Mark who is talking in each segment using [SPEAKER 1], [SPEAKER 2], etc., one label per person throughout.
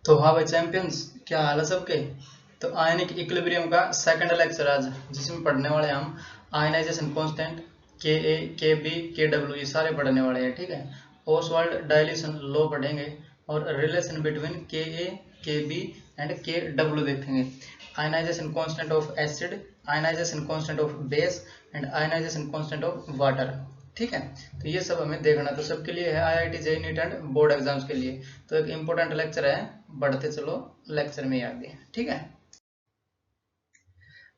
[SPEAKER 1] तो हाँ भाई चैंपियंस, क्या हाल है सबके। तो आयनिक इक्विलिब्रियम का सेकंड लेक्चर आज, जिसमें पढ़ने वाले हम आयनाइजेशन कांस्टेंट के ए, के बी, के डब्ल्यू, ये सारे पढ़ने वाले हैं। ठीक है, ओसवाल्ड डाइल्यूशन लॉ पढ़ेंगे और relation between K a, K b and K डब्ल्यू देखेंगे। Ionisation constant of acid, ionisation constant of base and ionisation constant of water. ठीक है, तो ये सब हमें देखना, तो सबके लिए है IIT JEE neat and board exams के लिए। तो एक इम्पोर्टेंट लेक्चर है, बढ़ते चलो लेक्चर में आगे। ठीक है,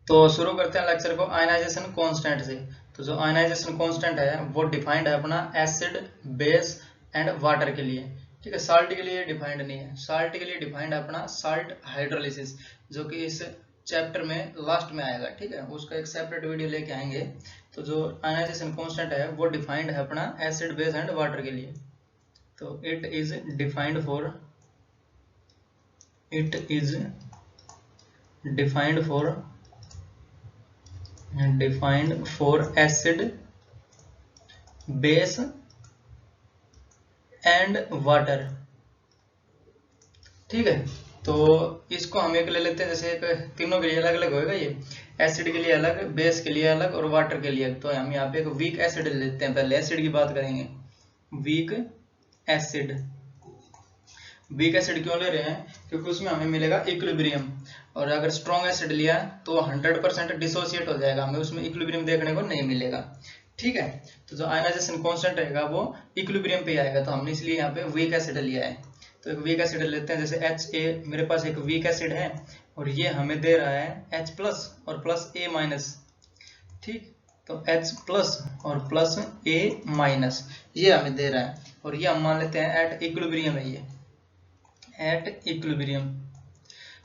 [SPEAKER 1] तो शुरू करते हैं लेक्चर को आयनाइजेशन कांस्टेंट से। तो जो आयनाइजेशन कांस्टेंट है वो डिफाइंड है अपना एसिड, बेस एंड वाटर के लिए। ठीक है, साल्ट के लिए डिफाइंड नहीं है। साल्ट के लिए डिफाइंड है अपना साल्ट हाइड्रोलिसिस, जो कि इस चैप्टर में लास्ट में आएगा। ठीक है, उसका एक सेपरेट वीडियो लेके आएंगे। तो जो आयनाइजेशन कांस्टेंट है वो डिफाइंड है अपना एसिड, बेस एंड वाटर के लिए। तो it is defined for acid, base and water. ठीक है, तो इसको हम एक ले लेते हैं, जैसे एक तीनों के लिए अलग अलग होएगा ये। एसिड के लिए अलग, बेस के लिए अलग और वाटर के लिए अलग। तो हम यहाँ पे एक वीक एसिड ले लेते हैं। पहले एसिड की बात करेंगे। वीक एसिड, वीक एसिड क्यों ले रहे हैं? क्योंकि उसमें हमें मिलेगा इक्विलिब्रियम। और अगर स्ट्रॉन्ग एसिड लिया तो 100% डिसोसिएट हो जाएगा, हमें उसमें इक्विलिब्रियम देखने को नहीं मिलेगा। ठीक है, तो जो आयनाइजेशन कांस्टेंट रहेगा वो इक्विलिब्रियम पे आएगा, तो हमने इसलिए यहाँ पे वीक एसिड लिया है। तो एक वीक एसिड लेते हैं, जैसे HA, मेरे पास एक वीक एसिड है और ये हमें दे रहा है H प्लस और प्लस A माइनस। ठीक, तो H प्लस और प्लस A माइनस ये हमें दे रहा है, और ये हम मान लेते हैं एट इक्विलिब्रियम है ये, एट इक्विलिब्रियम।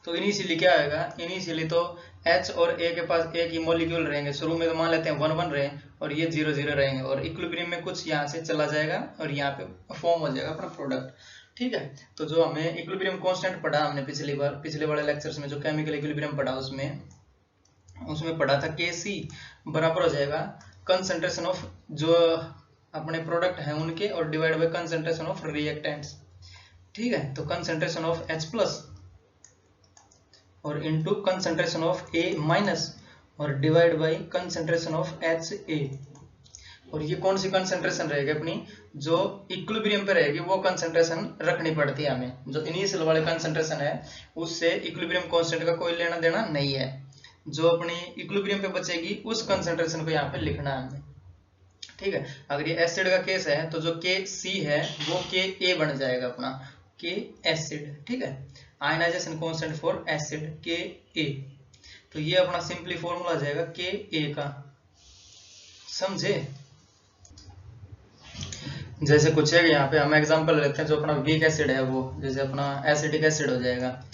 [SPEAKER 1] तो इनिशियली क्या आएगा? इनिशियली तो H और A के पास एक ही मॉलिक्यूल रहेंगे। शुरू में तो मान लेते हैं 1 1 रहे और ये 0 0 रहेंगे, और इक्विलिब्रियम में कुछ यहाँ से चला जाएगा और यहाँ पे फॉर्म हो जाएगा अपना प्रोडक्ट। ठीक है, तो जो हमें इक्विलिब्रियम कांस्टेंट पढ़ा हमने पिछले वाले लेक्चर्स में, जो केमिकल इक्विलिब्रियम पढ़ा उसमें पढ़ा था Kc बराबर हो जाएगा कंसंट्रेशन ऑफ जो अपने प्रोडक्ट है उनके और divide by concentration of reactants. ठीक है, तो कंसंट्रेशन ऑफ H प्लस और into concentration of A minus और divide by concentration of HA। और ये कौन सी कंसंट्रेशन रहेगी अपनी? जो इक्विलिब्रियम पे रहेगी वो कंसंट्रेशन रखनी पड़ती है हमें। जो इनिशियल वाले कंसंट्रेशन है उससे इक्विलिब्रियम कांस्टेंट का कोई लेना देना नहीं है। जो अपनी इक्विलिब्रियम पे बचेगी उस कंसंट्रेशन को यहाँ पे लिखना है हमें। ठीक है, अगर ये एसिड का केस है तो जो Kc है वो Ka बन जाएगा अपना, K एसिड। ठीक है, ionisation constant for acid Ka। तो ये अपना सिंपली फॉर्मूला आ जाएगा Ka का। समझे? जैसे कुछ है यहाँ पे हम एग्जांपल लेते हैं। जो अपना वीक एसिड है वो, जैसे अपना एसिटिक एसिड हो जाएगा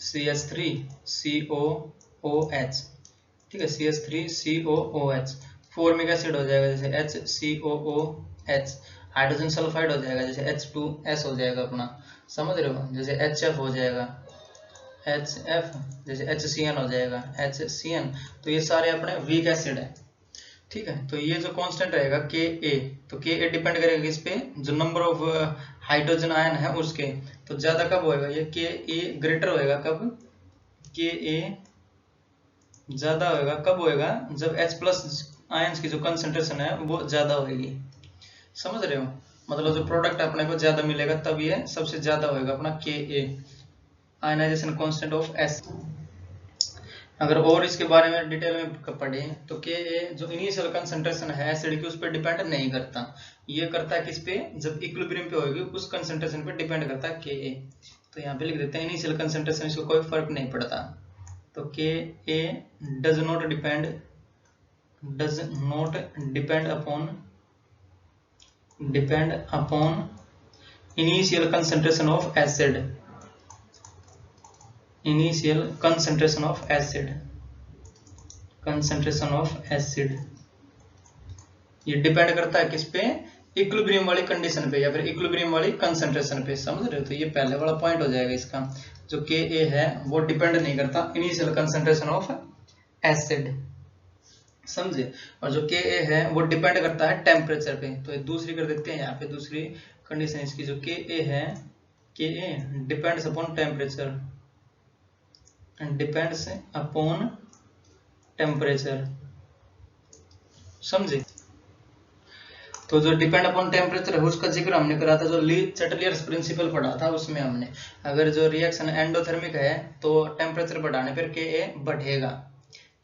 [SPEAKER 1] CH3COOH। ठीक है, CH3COOH। फॉर्मिक एसिड हो जाएगा जैसे HCOOH। हाइड्रोजन सल्फाइड हो जाएगा जैसे H2S हो जाएगा अपना। समझ रहे हो? जैसे HF हो जाएगा HF, जैसे HCN हो जाएगा HCN। तो ये सारे अपने वीक एसिड है। ठीक है, तो ये जो कांस्टेंट रहेगा Ka, तो Ka डिपेंड करेगा किस पे? जो नंबर ऑफ हाइड्रोजन आयन है उसके। तो ज्यादा कब होएगा ये? Ka ग्रेटर होएगा कब? Ka ज्यादा होएगा कब होएगा? जब H प्लस आयन्स की जो कंसंट्रेशन है वो ज्यादा होगी। समझ रहे हो? मतलब जो प्रोडक्ट अपने को ज्यादा मिलेगा तब ये सबसे ज्यादा होएगा अपना Ka, ionisation constant of S। अगर और इसके बारे में डिटेल में पढ़े तो Ka जो इनिशियल कंसंट्रेशन है एसिड की उस पर डिपेंड नहीं करता। ये करता है किस पे? जब इक्विलिब्रियम पे होगी उस कंसंट्रेशन पे डिपेंड करता है Ka। तो यहाँ पे लिख देते हैं इनिशियल कंसंट्रेशन, इसको कोई फर्क नहीं पड़ता। तो Ka does not depend upon initial concentration of acid, initial concentration of acid. ये डिपेंड करता है किस पे? इक्विलिब्रियम वाली कंडीशन पे या फिर इक्विलिब्रियम वाली कंसंट्रेशन पे। समझ रहे हो? तो ये पहले वाला पॉइंट हो जाएगा इसका। जो Ka है वो डिपेंड नहीं करता इनिशियल कंसंट्रेशन ऑफ एसिड। समझे? और जो Ka है वो डिपेंड करता है टेम्परेचर पे। तो दूसरी कर देते हैं यहाँ पे, दूसरी कंडीशन इसकी। जो Ka है K A depends upon temperature and depends upon temperature, समझे। तो जो डिपेंड अपॉन टेम्परेचर है उसका जिक्र हमने करा था, जो ली चैटलियर्स प्रिंसिपल पढ़ा था उसमें हमने, अगर जो रिएक्शन एंडोथर्मिक है तो टेम्परेचर बढ़ाने पर के ए बढ़ेगा।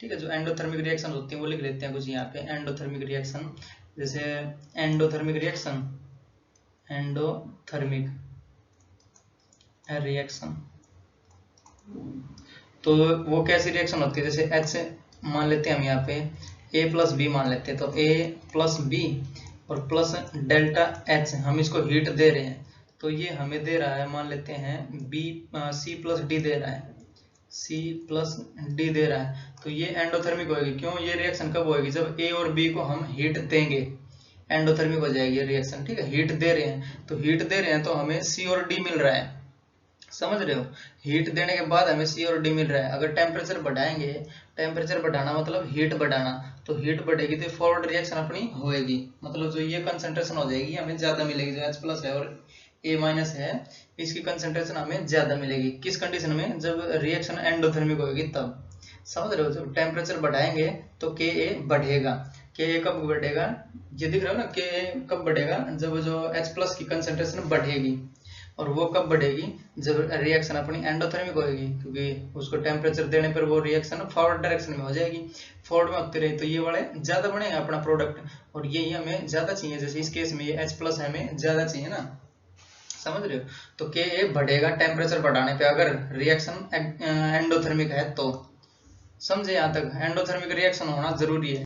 [SPEAKER 1] ठीक है, जो एंडोथर्मिक रिएक्शन होती है वो लिख लेते हैं कुछ यहाँ पे। एंडोथर्मिक रिएक्शन, जैसे एंडोथर्मिक रिएक्शन तो वो कैसी रिएक्शन होती है, जैसे H मान लेते हैं हम यहाँ पे, A प्लस बी मान लेते हैं, तो A प्लस बी और प्लस डेल्टा H हम इसको हीट दे रहे हैं, तो ये हमें दे रहा है, मान लेते हैं C प्लस डी दे रहा है, C प्लस डी दे रहा है, तो ये एंडोथर्मिक होगी। क्यों? ये रिएक्शन कब होगी? जब A और B को हम हीट देंगे, एंडोथर्मिक हो जाएगी रिएक्शन। ठीक है, हीट दे रहे हैं, तो हीट दे रहे हैं तो हमें C और D मिल रहा है, समझ रहे हो। हीट देने के बाद हमें C और D मिल रहा है। अगर टेम्परेचर बढ़ाएंगे, टेम्परेचर बढ़ाना मतलब हीट बढ़ाना, तो हीट बढ़ेगी तो फॉरवर्ड रिएक्शन अपनी होएगी, मतलब जो ये कंसंट्रेशन हो जाएगी हमें ज्यादा मिलेगी, जो H प्लस है और A माइनस है इसकी कंसंट्रेशन हमें ज्यादा मिलेगी। किस कंडीशन में? जब रिएक्शन एंडोथर्मिक होगी तब, समझ रहे हो। जब टेम्परेचर बढ़ाएंगे तो Ka बढ़ेगा। Ka कब बढ़ेगा? ये दिख रहा है ना, Ka कब बढ़ेगा? जब जो H प्लस की कंसंट्रेशन बढ़ेगी, और वो कब बढ़ेगी? जब रिएक्शन अपनी एंडोथर्मिक होगी, क्योंकि उसको टेम्परेचर देने पर वो रिएक्शन फॉरवर्ड डायरेक्शन में हो जाएगी, फॉरवर्ड में होती रही तो ये वाले ज्यादा बनेगा अपना प्रोडक्ट, और यही हमें ज्यादा चाहिए। जैसे इस केस में ये H प्लस हमें ज्यादा चाहिए ना, समझ रहे हो। तो Ka बढ़ेगा टेम्परेचर बढ़ाने पे, अगर रिएक्शन एंडोथर्मिक है तो। समझे यहाँ तक? एंडोथर्मिक रिएक्शन होना जरूरी है।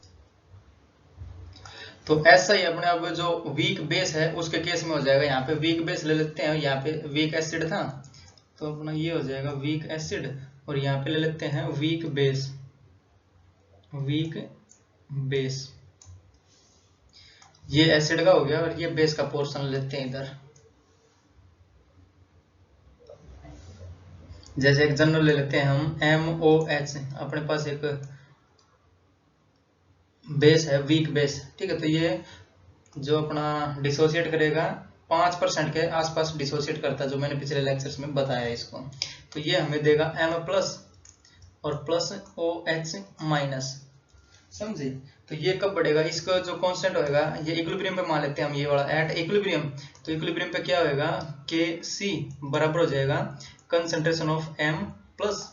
[SPEAKER 1] तो ऐसा ही अपने आप जो वीक बेस है उसके केस में हो जाएगा। यहाँ पे वीक बेस ले लेते हैं, यहाँ पे वीक एसिड था तो अपना ये हो जाएगा वीक एसिड, और यहाँ पे ले लेते हैं वीक बेस, ये एसिड का हो गया और ये बेस का पोर्शन लेते हैं इधर। जैसे एक जनरल ले लेते हैं हम MOH, अपने पास एक बेस है वीक बेस। ठीक है, तो ये जो अपना डिसोसिएट करेगा 5% के आसपास डिसोसिएट करता है, जो मैंने पिछले लेक्चर्स में बताया इसको। तो ये हमें देगा M प्लस और प्लस OH माइनस, समझे। तो ये कब बढ़ेगा? इसका जो कांस्टेंट होएगा, ये इक्विलिब्रियम पे मान लेते हैं हम, ये वाला एट इक्विलिब्रियम। तो इक्विलिब्रियम पे क्या होएगा? Kc बराबर हो जाएगा कंसंट्रेशन ऑफ M प्लस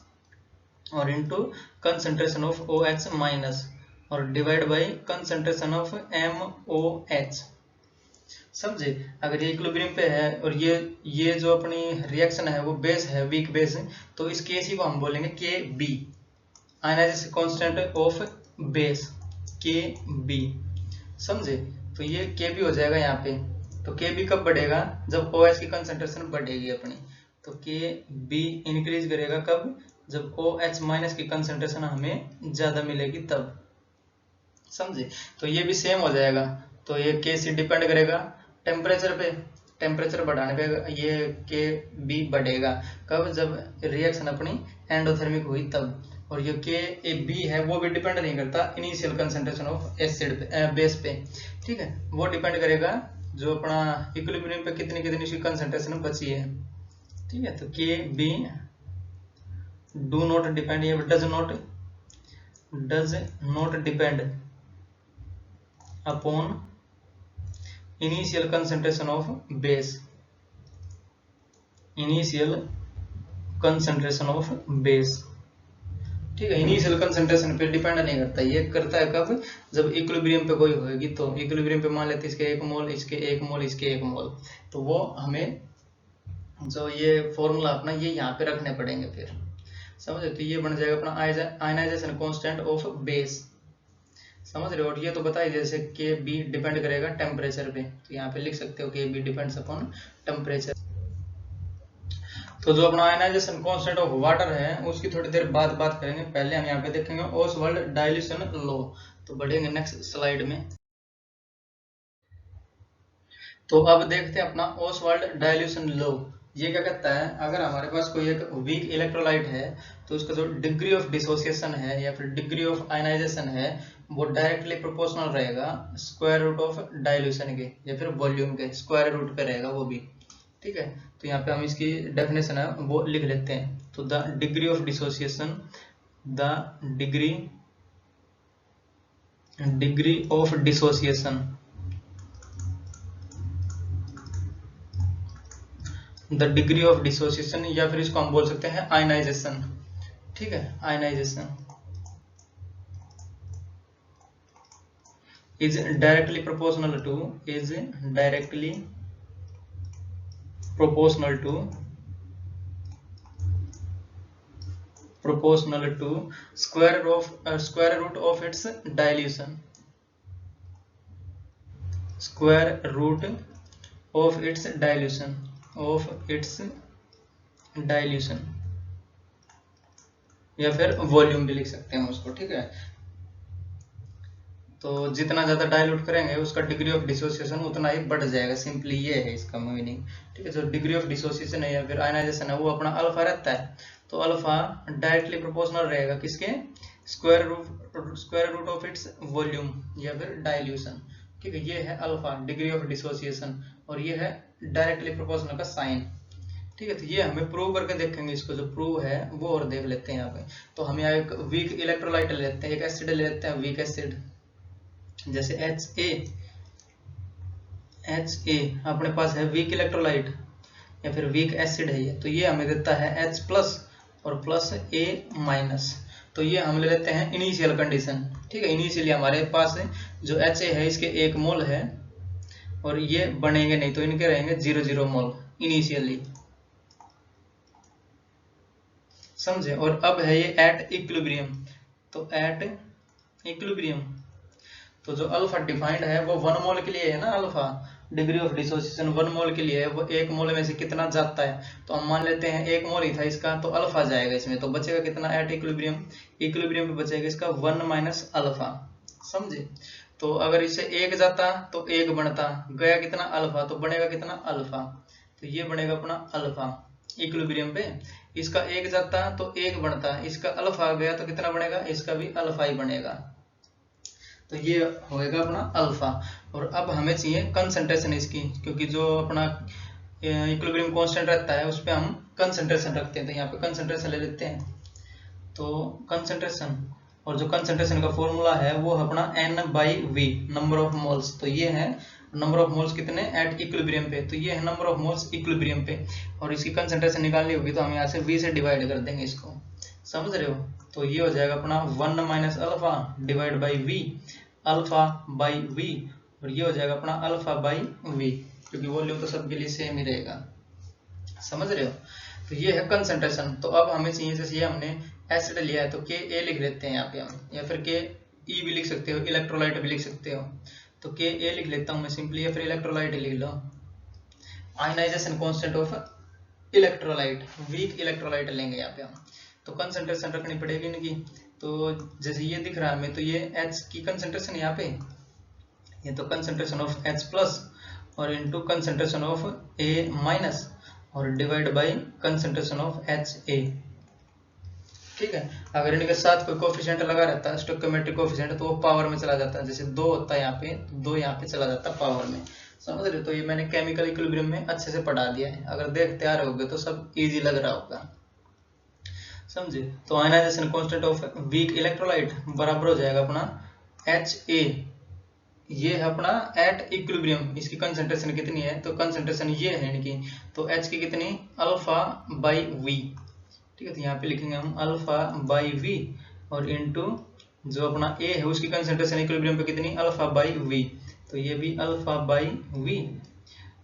[SPEAKER 1] और into concentration of OH minus और divide by concentration of MOH, समझे। अगर ये इक्विलिब्रियम पे है और ये जो अपनी रिएक्शन है वो बेस है, वीक बेस, तो इस Kc को हम बोलेंगे Kb, ionisation constant of base Kb, समझे। तो ये Kb हो जाएगा यहाँ पे। तो Kb कब बढ़ेगा? जब OH की कंसंट्रेशन बढ़ेगी अपनी, तो Kb इंक्रीज करेगा कब? जब OH माइनस की कंसंट्रेशन हमें ज्यादा मिलेगी तब, समझे। तो ये भी सेम हो जाएगा। तो ये Kc डिपेंड करेगा टेम्परेचर पे, टेम्परेचर बढ़ाने पे ये Kb बढ़ेगा कब? जब रिएक्शन अपनी एंडोथर्मिक हुई तब। और ये Kb है वो भी डिपेंड नहीं करता initial concentration of acid base पे, ठीक है, वो डिपेंड करेगा जो अपना इक्विलिब्रियम पे कितनी कितनी सी कंसंट्रेशन बची है। ठीक है, तो Kb डू नॉट डिपेंड, ये does not depend upon initial concentration of base, initial concentration of base. ठीक है, इनिशियल कंसंट्रेशन पे डिपेंड नहीं करता, ये करता है कब? जब इक्विलिब्रियम पे कोई होगी, तो इक्विलिब्रियम पे मान लेते हैं इसके 1 मोल, इसके 1 मोल, इसके 1 मोल, तो वो हमें जो ये फॉर्मूला अपना ये यहाँ पे रखने पड़ेंगे फिर, समझे। तो ये बन जाएगा अपना आयनाइजेशन कांस्टेंट ऑफ बेस, समझ रहे हो। और ये तो बताइए जैसे Kb डिपेंड करेगा टेम्परेचर पे, तो यहाँ पे लिख सकते हो Kb डिपेंड्स अपॉन टेम्परेचर। तो जो अपना आयनाइजेशन कांस्टेंट ऑफ वाटर है उसकी थोड़ी देर बाद बात करेंगे, पहले हम यहाँ पे देखेंगे ओसवाल्ड डाइल्यूशन लॉ। तो बढ़ेंगे नेक्स्ट स्लाइड में। तो अब देखते हैं अपना ओसवाल्ड डाइल्यूशन लॉ। ये क्या कहता है? अगर हमारे पास कोई एक वीक इलेक्ट्रोलाइट है तो उसका जो डिग्री ऑफ डिसोसिएशन है या फिर डिग्री ऑफ आयनाइजेशन है वो डायरेक्टली प्रोपोर्शनल रहेगा स्क्वायर रूट ऑफ डाइल्यूशन के या फिर वॉल्यूम के स्क्वायर रूट पे रहेगा वो भी, ठीक है। तो यहाँ पे हम इसकी डेफिनेशन है वो लिख लेते हैं। तो the degree of dissociation, the degree of dissociation, the degree of dissociation, या फिर इसको हम बोल सकते हैं आयनाइजेशन। ठीक है, ionization is directly proportional to square root of its dilution, या फिर वॉल्यूम भी लिख सकते हैं उसको। ठीक है, तो जितना ज्यादा डाइल्यूट करेंगे उसका डिग्री ऑफ डिसोसिएशन उतना ही बढ़ जाएगा। सिंपली ये है इसका मीनिंग। ठीक है, जो डिग्री ऑफ डिसोसिएशन है या फिर आयनाइजेशन है वो अपना अल्फा रहता है, तो अल्फा डायरेक्टली प्रोपोर्शनल रहेगा किसके, square root of its volume या फिर डाइल्यूशन। ठीक है, ये है अल्फा, डिग्री ऑफ डिसोसिएशन, और ये है डायरेक्टली प्रोपोर्शनल का साइन। ठीक है, तो ये हमें प्रूव करके देखेंगे। इसको जो प्रूव है वो और देख लेते हैं यहाँ पे। तो हम यहाँ एक वीक इलेक्ट्रोलाइट ले लेते हैं, एक एसिड ले लेते हैं, वीक एसिड, जैसे HA अपने पास है वीक इलेक्ट्रोलाइट या फिर वीक एसिड है ये, तो ये हमें देता है H+ और +A-। तो ये हम ले लेते हैं इनिशियल कंडीशन। ठीक है, इनिशियली हमारे पास जो HA है इसके 1 मोल है और ये बनेंगे नहीं, तो इनके रहेंगे 0 मोल इनिशियली, समझे। और अब है ये एट इक्विलिब्रियम, तो एट इक्विलिब्रियम तो जो अल्फा डिफाइंड है वो 1 मोल के लिए है ना। अल्फा डिग्री ऑफ डिसोसिएशन 1 मोल के लिए है, वो 1 मोल में से कितना जाता है, तो हम मान लेते हैं 1 मोल ही था इसका, तो अल्फा जाएगा इसमें, तो बचेगा कितना एट इक्विलिब्रियम, इक्विलिब्रियम पे बचेगा इसका 1 - अल्फा, समझे। तो अगर इससे 1 जाता तो 1 बनता, गया कितना अल्फा, तो बनेगा कितना अल्फा, तो ये बनेगा अपना अल्फा इक्विलिब्रियम पे। इसका 1 जाता तो 1 बनता, इसका अल्फा गया तो कितना बनेगा, इसका भी अल्फा ही बनेगा, तो ये होएगा अपना अल्फा। और अब हमें चाहिए कंसंट्रेशन इसकी, क्योंकि जो अपना इक्विलिब्रियम कांस्टेंट रहता है उस पर हम कंसंट्रेशन रखते हैं, तो यहाँ पे कंसंट्रेशन ले लेते हैं। तो कंसंट्रेशन, और जो कंसंट्रेशन का फॉर्मूला है वो अपना N/V, नंबर ऑफ मोल्स। तो ये है नंबर ऑफ मोल्स कितने एट इक्विलिब्रियम पे, तो ये है नंबर ऑफ मोल्स इक्विलिब्रियम पे, और इसकी कंसंट्रेशन निकालनी होगी तो हम यहाँ से V से डिवाइड कर देंगे इसको, समझ रहे हो। तो ये हो जाएगा अपना 1 - alpha divide by V, alpha by V, और ये हो जाएगा अपना अल्फा बाई V, क्योंकि वॉल्यूम तो सबके लिए सेम ही रहेगा, समझ रहे हो। तो ये है कंसंट्रेशन। तो अब हमें चाहिए, जैसे ये हमने एसिड लिया है तो Ka लिख लेते हैं यहाँ पे हम, या फिर Ke भी लिख सकते हो, इलेक्ट्रोलाइट भी लिख सकते हो, तो Ka लिख लेता हूँ मैं सिंपली, या फिर इलेक्ट्रोलाइट लिख लो। Ionization constant of electrolyte, weak electrolyte लेंगे यहाँ पे हम, तो कंसंट्रेशन रखनी पड़ेगी इनकी। तो जैसे ये दिख रहा है हमें, तो ये H की कंसंट्रेशन यहाँ पे, ये तो कंसंट्रेशन ऑफ H+ और इनटू कंसंट्रेशन ऑफ A- और divide by concentration of HA। ठीक है, अगर इनके साथ कोई कोफिशिएंट लगा रहता है, स्टोइकियोमेट्रिक कोफिशिएंट, तो वो पावर में चला जाता है। जैसे 2 होता है यहाँ पे, तो 2 यहाँ पे चला जाता है पावर में, समझ रहे हो। तो ये मैंने केमिकल इक्विलिब्रियम में अच्छे से पढ़ा दिया है, अगर देखते आ रहे होगे तो सब इजी लग रहा होगा, समझे। तो ionisation constant of weak electrolyte बराबर हो जाएगा अपना HA, ये है अपना एट इक्विलिब्रियम। इसकी कंसंट्रेशन कितनी है, तो कंसंट्रेशन ये है इनकी, तो H की कितनी, अल्फा बाई V। ठीक है, तो यहाँ पे लिखेंगे हम अल्फा बाई V, और इनटू जो अपना A है उसकी कंसंट्रेशन इक्विलिब्रियम पे कितनी, अल्फा बाई V, तो ये भी अल्फा बाई V,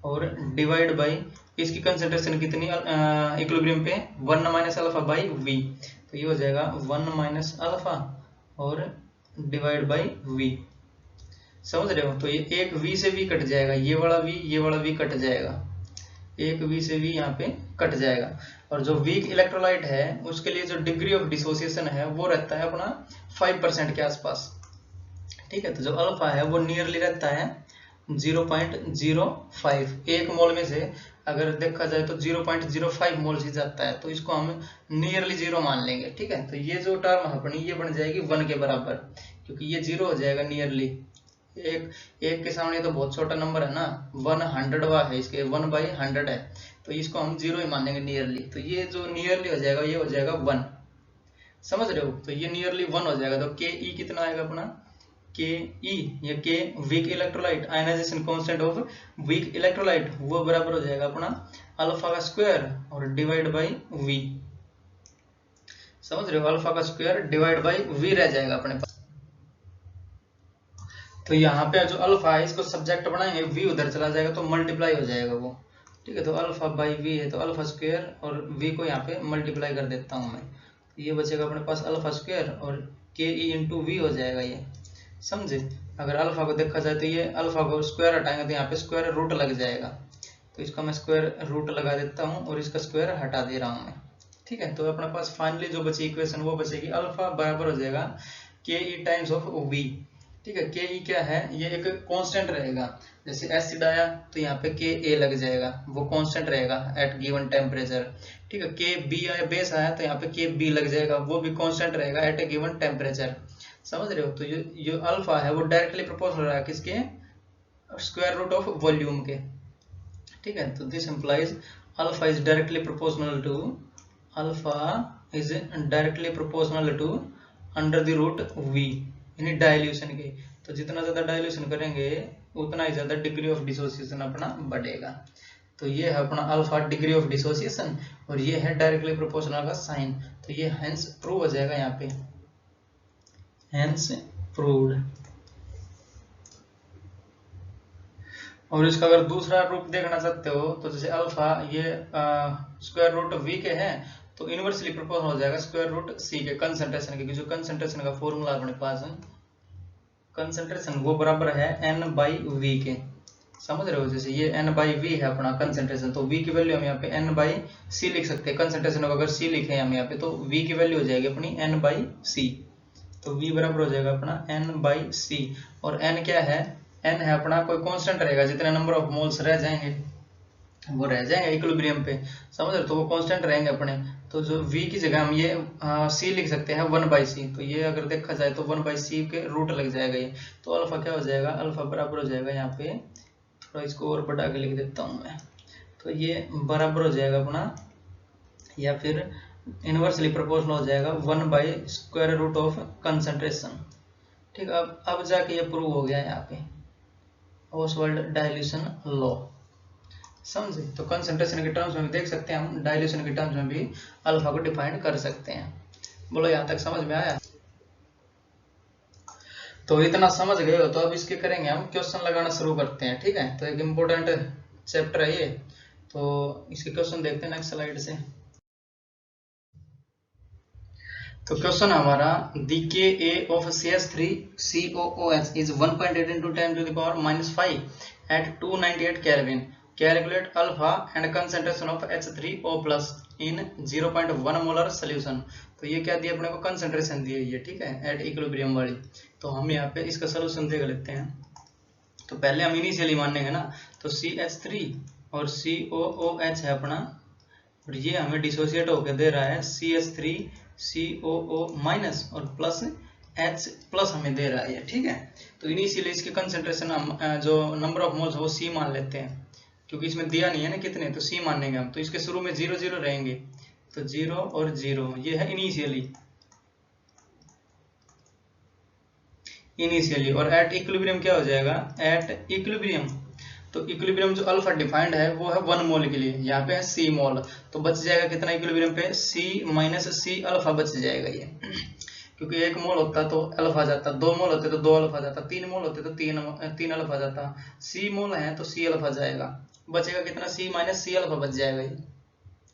[SPEAKER 1] और डिवाइड बाई इसकी कंसंट्रेशन कितनी इक्विलिब्रियम पे 1 - अल्फा बाई V, तो ये हो जाएगा 1 - अल्फा और डिवाइड बाई V, समझ रहे हो। तो ये एक V से V कट जाएगा, ये वाला V कट जाएगा, एक V से V यहाँ पे कट जाएगा। और जो वीक इलेक्ट्रोलाइट है उसके लिए जो डिग्री ऑफ डिसोसिएशन है वो रहता है अपना 5% के आसपास। ठीक है, तो जो अल्फा है वो नियरली रहता है 0.05, 1 मोल में से अगर देखा जाए तो 0.05 मोल ही जाता है, तो इसको हम नियरली 0 मान लेंगे। ठीक है, तो ये जो टर्म अपनी ये बन जाएगी 1 के बराबर, क्योंकि ये 0 हो जाएगा नियरली। एक के सामने तो बहुत छोटा नंबर है ना, 100वां है इसके, 1/100 है, तो इसको हम 0 ही मानेंगे नियरली। तो ये जो नियरली हो जाएगा ये हो जाएगा 1, समझ रहे हो। तो ये नियरली 1 हो जाएगा। तो के ई कितना आएगा अपना, के ई या K weak electrolyte ionisation constant of weak electrolyte वो बराबर हो जाएगा अपना अल्फा का स्क्वायर और डिवाइड बाई वी, समझ रहे हो। अल्फा का स्क्वायर डिवाइड बाई वी रह जाएगा अपने पास। तो यहाँ पे जो अल्फा है इसको सब्जेक्ट बनाएंगे, वी उधर चला जाएगा तो मल्टीप्लाई हो जाएगा वो, ठीक है। तो अल्फा बाई वी है तो अल्फा स्क्वायर और वी को यहाँ पे मल्टीप्लाई कर देता हूँ मैं। तो ये बचेगा अपने पास अल्फा स्क्वायर और के ई इंटू वी हो जाएगा ये, समझे। अगर अल्फा को देखा जाए तो ये अल्फा को स्क्वायर हटाएंगे तो यहाँ पे स्क्वायर रूट लग जाएगा। तो इसका मैं स्क्वायर रूट लगा देता हूँ और इसका स्क्वायर हटा दे रहा हूँ मैं, ठीक है। तो अपने पास फाइनली जो बची इक्वेशन वो बचेगी अल्फा बराबर हो जाएगा के ई टाइम्स ऑफ वी, ठीक है। के ई क्या है, ये एक कांस्टेंट रहेगा। जैसे एसिड आया तो यहाँ पे के ए लग जाएगा, वो कांस्टेंट रहेगा एट गिवन टेम्परेचर, ठीक है। के बी आया, बेस आया तो यहाँ पे के बी लग जाएगा, वो भी कांस्टेंट रहेगा एट ए गिवन टेम्परेचर, समझ रहे हो। तो ये अल्फा है वो डायरेक्टली प्रोपोर्शनल है किसके, स्क्वायर रूट ऑफ वॉल्यूम के, ठीक है। तो this implies alpha is directly proportional to under the root V, यानी डायल्यूशन के। तो जितना ज्यादा डायल्यूशन करेंगे उतना ही ज्यादा डिग्री ऑफ डिसोसिएशन अपना बढ़ेगा। तो ये है अपना अल्फा डिग्री ऑफ डिसोसिएशन और ये है डायरेक्टली प्रोपोर्शनल का साइन। तो ये हेंस प्रूव हो जाएगा यहाँ पे, हेंस प्रूव्ड। और इसका अगर दूसरा रूप देखना चाहते हो तो जैसे अल्फा ये स्क्वायर रूट वी के है तो इनवर्सली प्रोपोर्शनल हो जाएगा स्क्वायर रूट सी के कंसंट्रेशन के। जो कंसंट्रेशन का फॉर्मूला अपने पास है, कंसंट्रेशन वो बराबर है एन बाई वी के, समझ रहे हो। जैसे ये एन बाई वी है अपना कंसंट्रेशन, तो वी की वैल्यू हम यहाँ पे एन बाई सी लिख सकते हैं। कंसंट्रेशन को अगर सी लिखे हम यहाँ पे तो वी की वैल्यू हो जाएगी अपनी एन बाई सी। तो वी बराबर हो जाएगा अपना एन बाई सी और एन क्या है, एन है अपना कोई कांस्टेंट रहेगा, जितने नंबर ऑफ मोल्स रह जाएंगे वो रह जाएंगे इक्विलिब्रियम पे, समझ रहे। तो वो कांस्टेंट रहेंगे अपने। तो जो v की जगह हम ये c लिख सकते हैं 1/c। तो ये अगर देखा जाए तो 1/c के रूट लग जाएगा ये। तो अल्फा क्या हो जाएगा, अल्फा बराबर हो जाएगा यहाँ पे, थोड़ा इसको और बढ़ा के लिख देता हूँ मैं। तो ये बराबर हो जाएगा अपना, या फिर इनवर्सली प्रोपोर्शनल हो जाएगा 1/√ऑफ कंसंट्रेशन, ठीक। अब जाके ये प्रूव हो गया यहाँ पे ऑसवाल्ड डायल्यूशन लॉ, समझे। तो कंसंट्रेशन के टर्म्स में भी देख सकते हैं हम, डायल्यूशन के टर्म्स में भी अल्फा को डिफाइन कर सकते हैं। बोलो यहाँ तक समझ में आया। तो इतना समझ गए हो तो अब इसके करेंगे हम क्वेश्चन लगाना शुरू करते हैं, ठीक है। तो एक इम्पोर्टेंट चैप्टर है ये, तो इसके क्वेश्चन देखते हैं नेक्स्ट स्लाइड से। तो क्वेश्चन हमारा दी के ए of CH3COOH is 1.8 into 10⁻⁵ at 298 Kelvin. Calculate alpha and concentration of H3O+ in 0.1 molar solution. तो ये क्या दिया अपने को, कंसंट्रेशन दी है, ठीक है, एट इक्विलिब्रियम वाली। तो हम यहाँ पे इसका सोल्यूशन देख लेते हैं। तो पहले हम इनिशियली मानेंगे ना, तो CH3 और COOH है अपना, और ये हमें डिसोसिएट होकर दे रहा है CH3COO- और प्लस H+ हमें दे रहा है, ठीक है। तो इनिशियली इसके कंसंट्रेशन हम जो नंबर ऑफ मोल्स वो C मान लेते हैं, क्योंकि इसमें दिया नहीं है ना कितने, तो C मानेंगे हम। तो इसके शुरू में 0 0 रहेंगे, तो 0 और 0 ये है इनिशियली। और एट इक्विलिब्रियम क्या हो जाएगा, एट इक्विलिब्रियम। तो इक्विलिब्रियम जो अल्फा डिफाइंड है वो है 1 मोल के लिए, यहाँ पे है C मोल। तो बच जाएगा कितना इक्विलिब्रियम पे, C - C अल्फा बच जाएगा ये, क्योंकि 1 मोल होता तो अल्फा जाता, 2 मोल होते तो 2 अल्फा जाता, 3 मोल होते तो 3 अल्फा जाता। C मोल है तो C अल्फा जाएगा, बचेगा कितना, C - C अल्फा बच जाएगा ये,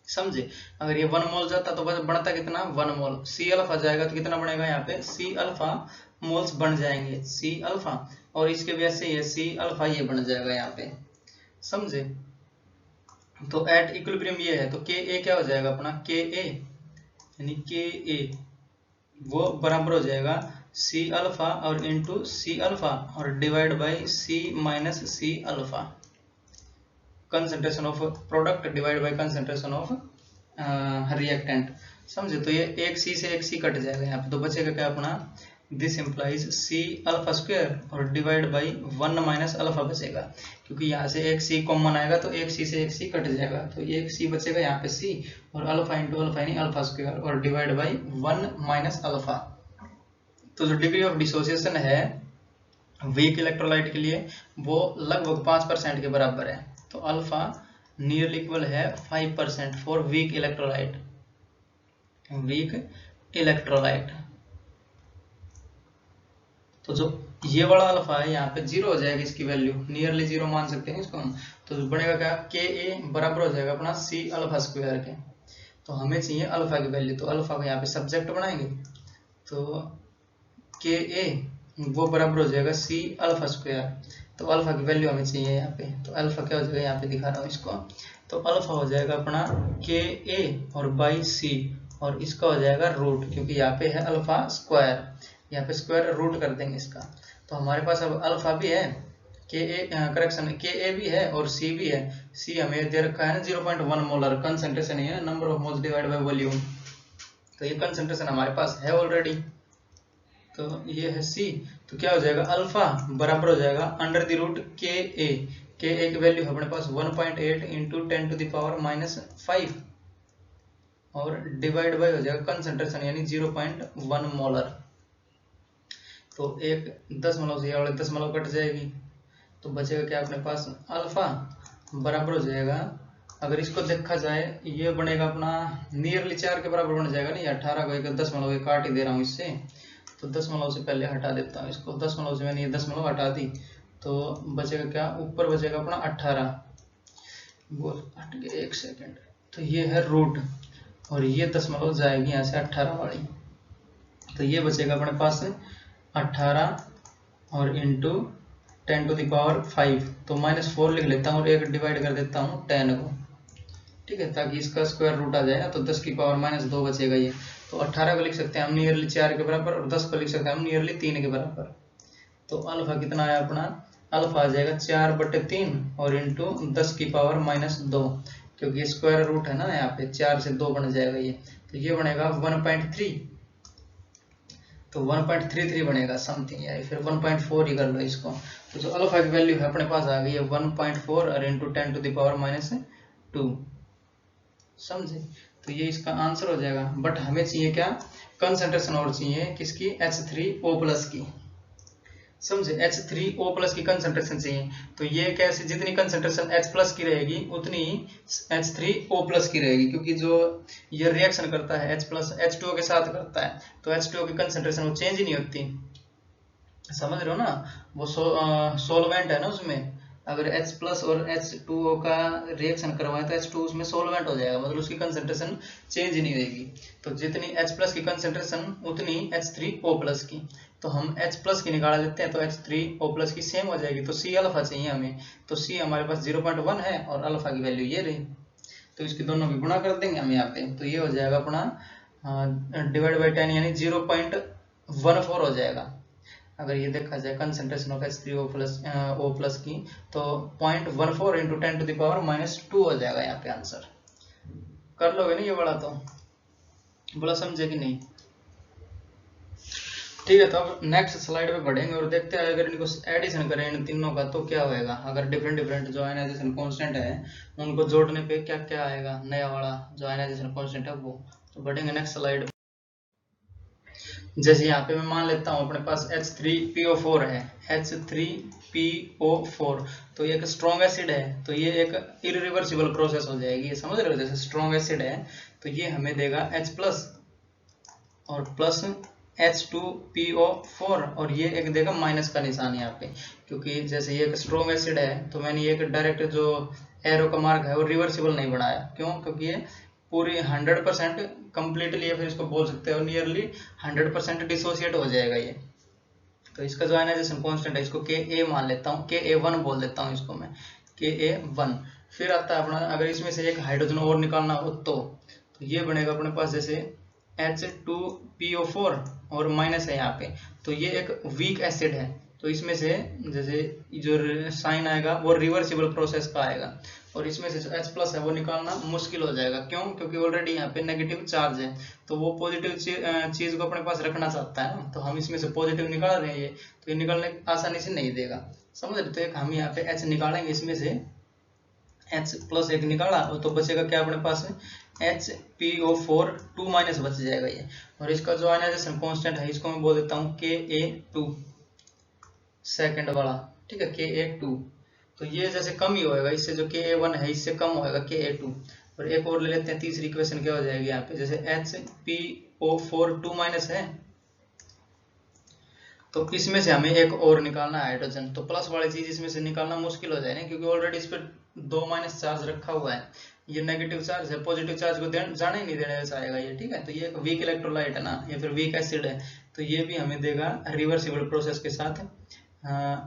[SPEAKER 1] समझे। अगर ये 1 मोल जाता तो बढ़ता कितना, 1 मोल। C अल्फा जाएगा तो कितना बनेगा यहाँ पे, C अल्फा मोल्स बन जाएंगे, C अल्फा, और इसके वजह से ये C अल्फा ये बन जाएगा यहाँ पे, समझे। तो एट इक्विलिब्रियम ये है, तो Ka क्या हो जाएगा अपना, Ka यानी Ka वो बराबर हो जाएगा C अल्फा और इंटू C अल्फा और divide by C - C alpha, concentration of product divide by concentration of reactant, समझे। तो ये एक C से एक C कट जाएगा यहाँ पे, तो बचेगा क्या अपना this implies C alpha square और डिवाइड बाई 1 माइनस अल्फा बचेगा, क्योंकि यहाँ से एक सी कॉमन आएगा तो एक सी से एक सी कट जाएगा, तो एक सी बचेगा यहाँ पे सी और अल्फा इंटू अल्फा यानी अल्फा स्क्वायर और डिवाइड बाई 1 माइनस अल्फा। तो जो डिग्री ऑफ डिसोसिएशन है वीक इलेक्ट्रोलाइट के लिए वो लगभग 5% के बराबर है, तो अल्फा नियरली इक्वल है 5% फॉर वीक इलेक्ट्रोलाइट। तो जो ये वाला अल्फा है यहाँ पे 0 हो जाएगा, इसकी वैल्यू नियरली 0 मान सकते हैं इसको हम। तो बनेगा क्या, के ए बराबर हो जाएगा अपना सी अल्फा स्क्वायर के। तो हमें चाहिए अल्फा की वैल्यू, तो अल्फा को यहाँ पे सब्जेक्ट बनाएंगे, तो के ए वो बराबर हो जाएगा सी अल्फा स्क्वायर। तो अल्फा की वैल्यू हमें चाहिए यहाँ पे, तो अल्फा क्या हो जाएगा, यहाँ पे दिखा रहा हूँ इसको। तो अल्फा हो जाएगा अपना के ए और बाई सी और इसका हो जाएगा रूट, क्योंकि यहाँ पे है अल्फा स्क्वायर, यहाँ पे स्क्वायर रूट कर देंगे इसका। तो हमारे पास अब अल्फा भी है, के ए करेक्शन के ए भी है और सी भी है। सी हमें दे रखा है ना 0.1 मोलर, कंसंट्रेशन है ना, number of moles divide by volume, तो ये कंसंट्रेशन हमारे पास है ऑलरेडी। तो ये है सी, तो क्या हो जाएगा अल्फा बराबर हो जाएगा अंडर द रूट के ए की वैल्यू है अपने पास 1.8 इंटू 10 टू द पावर -5 और डिवाइड बाय हो जाएगा कंसंट्रेशन यानी 0.1 मोलर। तो एक दशमलव से ये वाले दशमलव कट जाएगी, तो बचेगा क्या अपने पास अल्फा बराबर हो जाएगा, अगर इसको देखा जाए ये बनेगा अपना नियरली 4 के बराबर बन जाएगा नहीं, 18 को एक दशमलव काट ही दे रहा हूँ इससे, तो दशमलव से पहले हटा देता हूँ इसको, दशमलव से मैंने ये दशमलव हटा दी, तो बचेगा क्या ऊपर बचेगा अपना 18, वो हट गया 1 सेकेंड, तो ये है रूट और ये दशमलव जाएगी यहाँ से 18 वाली, तो ये बचेगा अपने पास 18 और इंटू 10 टू द पावर 5, तो -4 लिख लेता हूँ और एक डिवाइड कर देता हूँ 10 को, ठीक है, ताकि इसका स्क्वायर रूट आ जाए ना, तो 10 की पावर -2 बचेगा ये। तो 18 को लिख सकते हैं हम नियरली 4 के बराबर और 10 को लिख सकते हैं हम नियरली 3 के बराबर। तो अल्फा कितना आया अपना, अल्फा आ जाएगा 4/3 और इंटू 10 की पावर -2, क्योंकि स्क्वायर रूट है ना यहाँ पे, 4 से 2 बन जाएगा ये, तो ये बनेगा 1.3, तो 1.33 बनेगा समथिंग, या फिर 1.4 ही कर लो इसको। तो जो अल्फा की वैल्यू है अपने पास आ गई है 1.4 और इंटू 10 टू द पावर -2, समझे। तो ये इसका आंसर हो जाएगा, बट हमें चाहिए क्या, कंसंट्रेशन और चाहिए किसकी, H3O+ की, समझे, H3O+ की कंसंट्रेशन चाहिए। तो ये कैसे, जितनी कंसंट्रेशन H+ की रहेगी उतनी H3O+ की रहेगी, क्योंकि जो ये रिएक्शन करता है H+ H2O के साथ करता है, तो H2O की कंसंट्रेशन वो चेंज ही नहीं होती, समझ रहे हो ना, वो सोलवेंट है ना उसमें, अगर H+ और H2O का रिएक्शन करवाएं तो H2 उसमें सोलवेंट हो जाएगा, मतलब उसकी कंसंट्रेशन चेंज ही नहीं रहेगी। तो जितनी H+ की कंसंट्रेशन उतनी H3O+ की, तो हम H+ की निकाल लेते हैं, तो H3O+ की सेम हो जाएगी। तो C अल्फा चाहिए हमें, तो C हमारे पास 0.1 है और अल्फा की वैल्यू ये रही, तो इसकी दोनों की गुणा कर देंगे हम यहाँ पे, तो ये हो जाएगा अपना डिवाइड बाई 10 यानी 0.14 हो जाएगा। अगर ये देखा जाए कंसंट्रेशन ऑफ H3O+ की, तो 0.14 इंटू 10 टू द पावर -2 हो जाएगा यहाँ पे आंसर। कर लोगे ना ये बड़ा, तो बड़ा समझे कि नहीं, ठीक है। तो अब नेक्स्ट स्लाइड पे बढ़ेंगे और देखते हैं अगर इनको एडिशन करें इन तीनों का तो क्या होएगा, अगर डिफरेंट जो आयनाइजेशन कांस्टेंट है उनको जोड़ने पे क्या क्या आएगा, नया वाला जो आयनाइजेशन कांस्टेंट है वो। तो बढ़ेंगे नेक्स्ट स्लाइड। जैसे यहाँ पे मैं मान लेता हूँ अपने पास H3PO4 है, H3PO4, तो ये एक स्ट्रॉन्ग एसिड है, तो ये एक इरिवर्सिबल प्रोसेस हो जाएगी, ये समझ रहे हो, जैसे स्ट्रॉन्ग एसिड है तो ये हमें देगा H+ और प्लस H2PO4 और ये एक देगा माइनस का निशान यहाँ पे, क्योंकि जैसे ये एक स्ट्रॉन्ग एसिड है तो मैंने ये एक डायरेक्ट जो एरो का मार्क है वो रिवर्सिबल नहीं बनाया, क्यों, क्योंकि ये पूरी 100% कंप्लीटली, या फिर इसको बोल सकते हो नियरली 100% डिसोसिएट हो जाएगा ये। तो इसका जो आयनाइजेशन कांस्टेंट है इसको Ka मान लेता हूँ, Ka1 बोल देता हूँ इसको मैं, Ka1। फिर आता है अपना, अगर इसमें से एक हाइड्रोजन और निकालना हो तो ये बनेगा अपने पास जैसे H2PO4 और माइनस है यहाँ पे, तो ये एक वीक एसिड है, तो इसमें से जैसे जो साइन आएगा वो रिवर्सिबल प्रोसेस का आएगा, और इसमें से जो H प्लस है वो निकालना मुश्किल हो जाएगा। क्यों? क्योंकि ऑलरेडी यहाँ पे नेगेटिव चार्ज है, तो वो पॉजिटिव चीज को अपने पास रखना चाहता है ना, तो हम इसमें से पॉजिटिव निकाल रहे हैं ये, तो ये निकालने आसानी से नहीं देगा, समझ रहे? तो एक हम यहाँ पे H निकालेंगे, इसमें से H प्लस एक निकाला तो बचेगा क्या अपने पास में, HPO4 2 माइनस बच जाएगा ये। और इसका जो आयनाइजेशन कांस्टेंट है इसको मैं बोल देता हूँ Ka2 सेकंड वाला, ठीक है, Ka2। तो ये जैसे कम ही होएगा, इससे जो Ka1 है इससे कम होएगा Ka2। और एक और ले लेते हैं, तीसरी इक्वेशन क्या हो जाएगी यहाँ पे, जैसे HPO4 2 माइनस है, तो इसमें से हमें एक और निकालना है हाइड्रोजन, तो प्लस वाली चीज इसमें से निकालना मुश्किल हो जाएगा, क्योंकि ऑलरेडी इस पर 2 माइनस चार्ज रखा हुआ है, ये नेगेटिव चार्ज है, पॉजिटिव चार्ज को जाने ही नहीं देने चाहेगा ये, ठीक है। तो ये एक वीक इलेक्ट्रोलाइट है ना, या फिर वीक एसिड है, तो ये भी हमें देगा रिवर्सिबल प्रोसेस के साथ।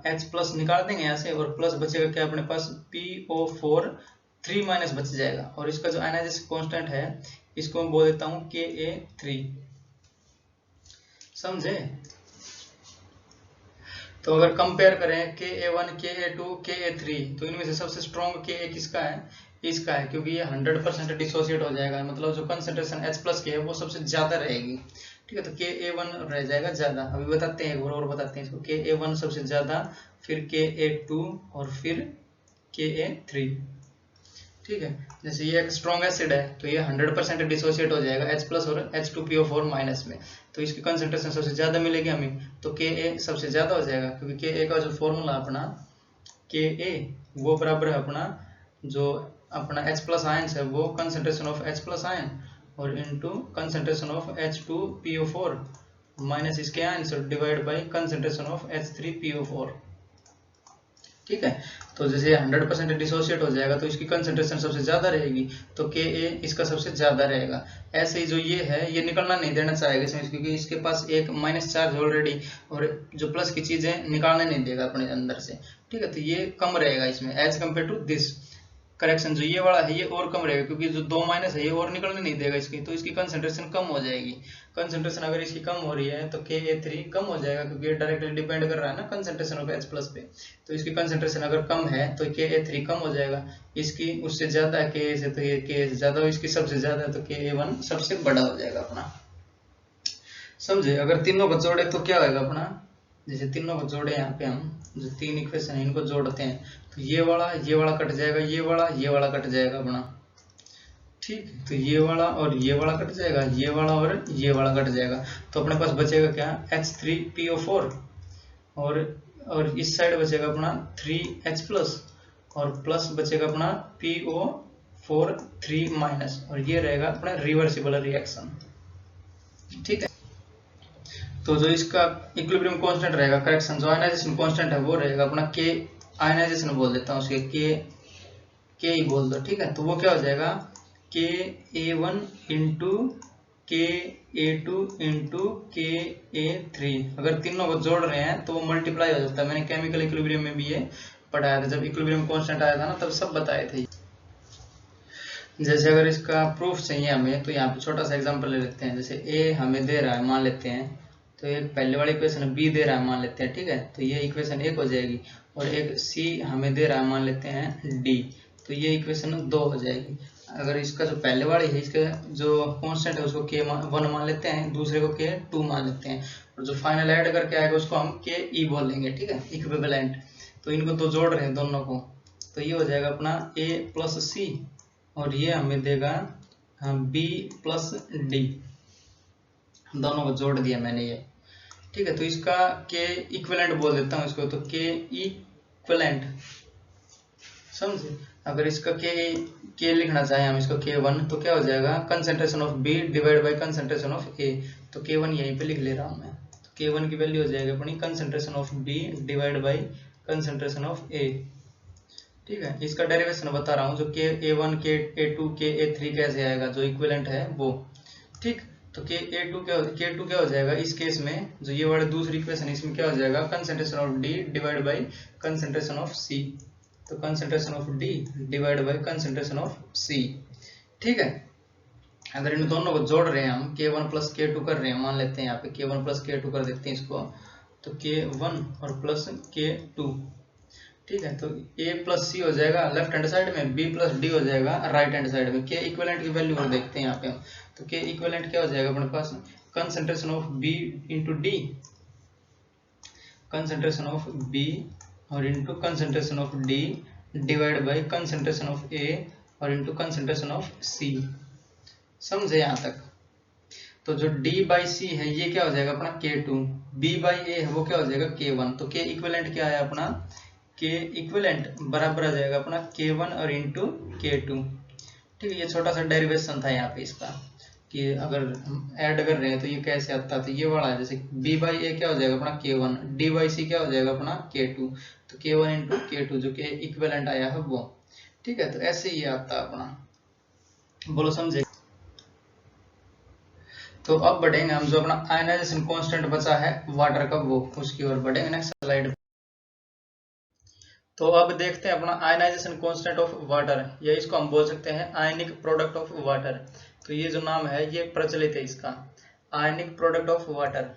[SPEAKER 1] H प्लस निकाल देंगे यहाँ से, और प्लस बचेगा क्या अपने पास, PO4 3 माइनस बच जाएगा। और इसका जो आयनाइजेशन कांस्टेंट है इसको मैं बोल देता हूँ Ka3, समझे? तो अगर कंपेयर करें Ka1, Ka2, Ka3, तो इनमें से सबसे स्ट्रॉन्ग Ka किसका है, इसका है, क्योंकि ये 100% डिसोसिएट हो जाएगा, मतलब जो कंसेंट्रेशन H प्लस की है वो सबसे ज्यादा रहेगी, ठीक है। तो Ka1 रह जाएगा ज्यादा, अभी बताते हैं, और बताते हैं इसको। Ka1 सबसे ज्यादा, फिर Ka2 और फिर Ka3, ठीक है। जैसे ये एक स्ट्रॉन्ग एसिड है तो ये 100% डिसोसिएट हो जाएगा H प्लस और H2PO4 माइनस में, तो इसकी कंसेंट्रेशन सबसे ज्यादा मिलेगी हमें, तो Ka सबसे ज्यादा हो जाएगा, क्योंकि Ka का जो फॉर्मूला अपना Ka वो बराबर है अपना जो अपना H प्लस आयन है वो concentration of H plus ion और into concentration of H2PO4 minus इसके ion divide by concentration of H3PO4, ठीक है। तो जैसे 100% डिसोसिएट हो जाएगा तो इसकी कंसेंट्रेशन सबसे ज्यादा रहेगी, तो Ka इसका सबसे ज्यादा रहेगा। ऐसे ही जो ये है ये निकलना नहीं देना चाहेगा इसमें, क्योंकि इसके पास एक माइनस चार्ज ऑलरेडी, और जो प्लस की चीजें निकालने नहीं देगा अपने अंदर से, ठीक है। तो ये कम रहेगा इसमें as compared to this. Correction, जो ये वाला है ये और कम रहेगा, क्योंकि जो 2 माइनस है ये और निकलने नहीं देगा इसकी, तो इसकी कंसेंट्रेशन कम हो जाएगी। कंसेंट्रेशन अगर इसकी कम हो रही है तो Ka3 कम हो जाएगा, क्योंकि ये डायरेक्टली डिपेंड कर रहा है ना कंसेंट्रेशन ऑफ H प्लस पे, तो इसकी कंसेंट्रेशन अगर कम है तो Ka3 कम हो जाएगा, इसकी उससे ज्यादा है Ka से, तो ये Ka से ज्यादा, इसकी सबसे ज्यादा है तो Ka1 सबसे बड़ा हो जाएगा अपना, समझे? अगर तीनों को जोड़े तो क्या होगा अपना, जैसे तीनों को जोड़े यहाँ पे हम जो 3 इक्वेशन है इनको जोड़ते हैं, तो ये वाला कट जाएगा, ये वाला कट जाएगा अपना, ठीक। तो ये वाला और ये वाला कट जाएगा, ये वाला और ये वाला कट जाएगा, तो अपने पास बचेगा क्या, H3PO4 और इस साइड बचेगा अपना 3H प्लस और प्लस बचेगा अपना PO4 3 माइनस, और ये रहेगा अपना रिवर्सिबल रिएक्शन, ठीक है। तो जो इसका इक्विलिब्रियम कांस्टेंट रहेगा, करेक्शन जो आयनाइजेशन कांस्टेंट है वो रहेगा अपना K, आयनाइजेशन बोल देता हूँ उसके, K ही बोल दो, ठीक है। तो वो क्या हो जाएगा, Ka1 into Ka2 into Ka3। अगर तीनों को जोड़ रहे हैं तो वो मल्टीप्लाई हो जाता है, मैंने केमिकल इक्विलिब्रियम में भी ये पढ़ाया था, जब इक्विलिब्रियम कांस्टेंट आया था ना तब सब बताए थे। जैसे अगर इसका प्रूफ चाहिए हमें तो यहाँ पे छोटा सा एग्जांपल ले लेते हैं, जैसे A हमें दे रहा है मान लेते हैं, तो एक पहले वाली इक्वेशन B दे रहा है मान लेते हैं, ठीक है। तो ये इक्वेशन 1 हो जाएगी, और एक C हमें दे रहा है मान लेते हैं D, तो ये इक्वेशन 2 हो जाएगी। अगर इसका जो पहले वाली है इसका जो कांस्टेंट है उसको K1 मान लेते हैं, दूसरे को K2 मान लेते हैं, और जो फाइनल ऐड करके आएगा उसको हम Ke बोलेंगे, ठीक है, इक्विवेलेंट। तो इनको तो जोड़ रहे हैं दोनों को, तो ये हो जाएगा अपना A प्लस C, और ये हमें देगा B प्लस D, दोनों को जोड़ दिया मैंने ये, ठीक है। तो इसका K इक्विवेलेंट बोल देता हूँ इसको, तो K इक्विवेलेंट, समझे? अगर इसका K लिखना चाहें हम इसको K1, तो क्या हो जाएगा, concentration of B divide by concentration of A, तो K1 यहीं पे लिख ले रहा हूँ मैं, तो K1 की वैल्यू हो जाएगी अपनी concentration of B divide by concentration of A, ठीक है। इसका डेरिवेशन बता रहा हूँ, जो Ka1 Ka2 Ka3 कैसे आएगा, जो इक्विवेलेंट है वो, ठीक। तो K2 क्या हो जाएगा इस केस में, जो ये वाली दूसरी इक्वेशन इसमें क्या हो जाएगा, concentration of D divide by concentration of C, तो concentration of D divide by concentration of C, ठीक है। अगर इन दोनों को जोड़ रहे हैं हम, K1 प्लस K2 कर रहे हैं, मान लेते हैं यहाँ पे K1 प्लस K2 कर देते हैं इसको, तो K1 और प्लस K2, ठीक है, तो A प्लस सी हो जाएगा लेफ्ट हैंड साइड में, B प्लस डी हो जाएगा राइट हैंड साइड में। K इक्विवेलेंट की वैल्यू और देखते हैं यहाँ पे हम। तो K इक्विवेलेंट क्या हो जाएगा अपने पास, concentration of B into D, concentration of B और into concentration of D divide by concentration of A और इंटू कंसंट्रेशन ऑफ C। समझे यहाँ तक? तो जो D बाई सी है ये क्या हो जाएगा अपना K2, B बाई A है वो क्या हो जाएगा K1। तो K इक्विवेलेंट क्या है अपना, K इक्विवेलेंट बराबर आ जाएगा अपना K1 और इंटू K2। ठीक है, ये छोटा सा डेरिवेशन था यहाँ पे इसका, कि अगर हम ऐड कर रहे हैं तो ये कैसे आता है। तो ये वाला है, जैसे B बाई A क्या हो जाएगा अपना K1, D बाई C क्या हो जाएगा अपना K2। तो K1 इंटू K2 जो K इक्विवेलेंट आया है वो। ठीक है, तो ऐसे ही आता है अपना। बोलो समझे? तो अब बढ़ेंगे हम, जो अपना आयनाइजेशन कांस्टेंट बचा है वाटर का वो उसकी ओर बढ़ेंगे नेक्स्ट स्लाइड। तो अब देखते हैं अपना आयनाइजेशन कांस्टेंट ऑफ वाटर, या इसको हम बोल सकते हैं आयनिक प्रोडक्ट ऑफ वाटर। तो ये जो नाम है ये प्रचलित है इसका, ionic product of water,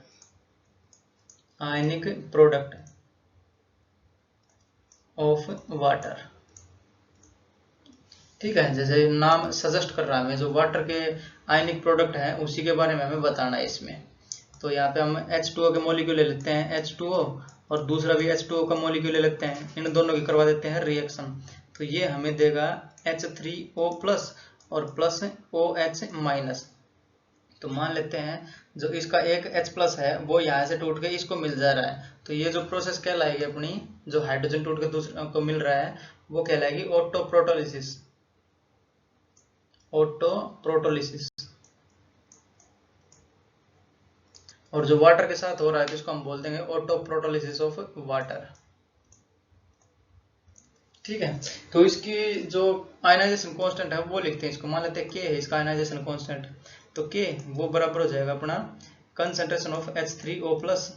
[SPEAKER 1] ionic product of water. ठीक है, जैसे नाम सजेस्ट कर रहा है हमें, जो वाटर के आयनिक प्रोडक्ट है उसी के बारे में हमें बताना है इसमें। तो यहाँ पे हम H2O के मॉलिक्यूल ले लेते हैं, H2O, और दूसरा भी H2O का मॉलिक्यूल ले लेते हैं, इन दोनों की करवा देते हैं रिएक्शन। तो ये हमें देगा H3O प्लस और प्लस OH माइनस। तो मान लेते हैं जो इसका एक H प्लस है वो यहाँ से टूट के इसको मिल जा रहा है, तो ये जो प्रोसेस कहलाएगी अपनी, जो हाइड्रोजन टूट के दूसरे को मिल रहा है वो कहलाएगी ऑटोप्रोटोलिसिस, ऑटोप्रोटोलिसिस। और जो वाटर के साथ हो रहा है तो इसको हम बोल देंगे ऑटोप्रोटोलिसिस ऑफ वाटर। ठीक है, तो इसकी जो आयनाइजेशन कांस्टेंट है वो लिखते हैं, इसको मान लेते हैं K है इसका आयनाइजेशन कांस्टेंट। तो K वो बराबर हो जाएगा अपना कंसंट्रेशन ऑफ H3O प्लस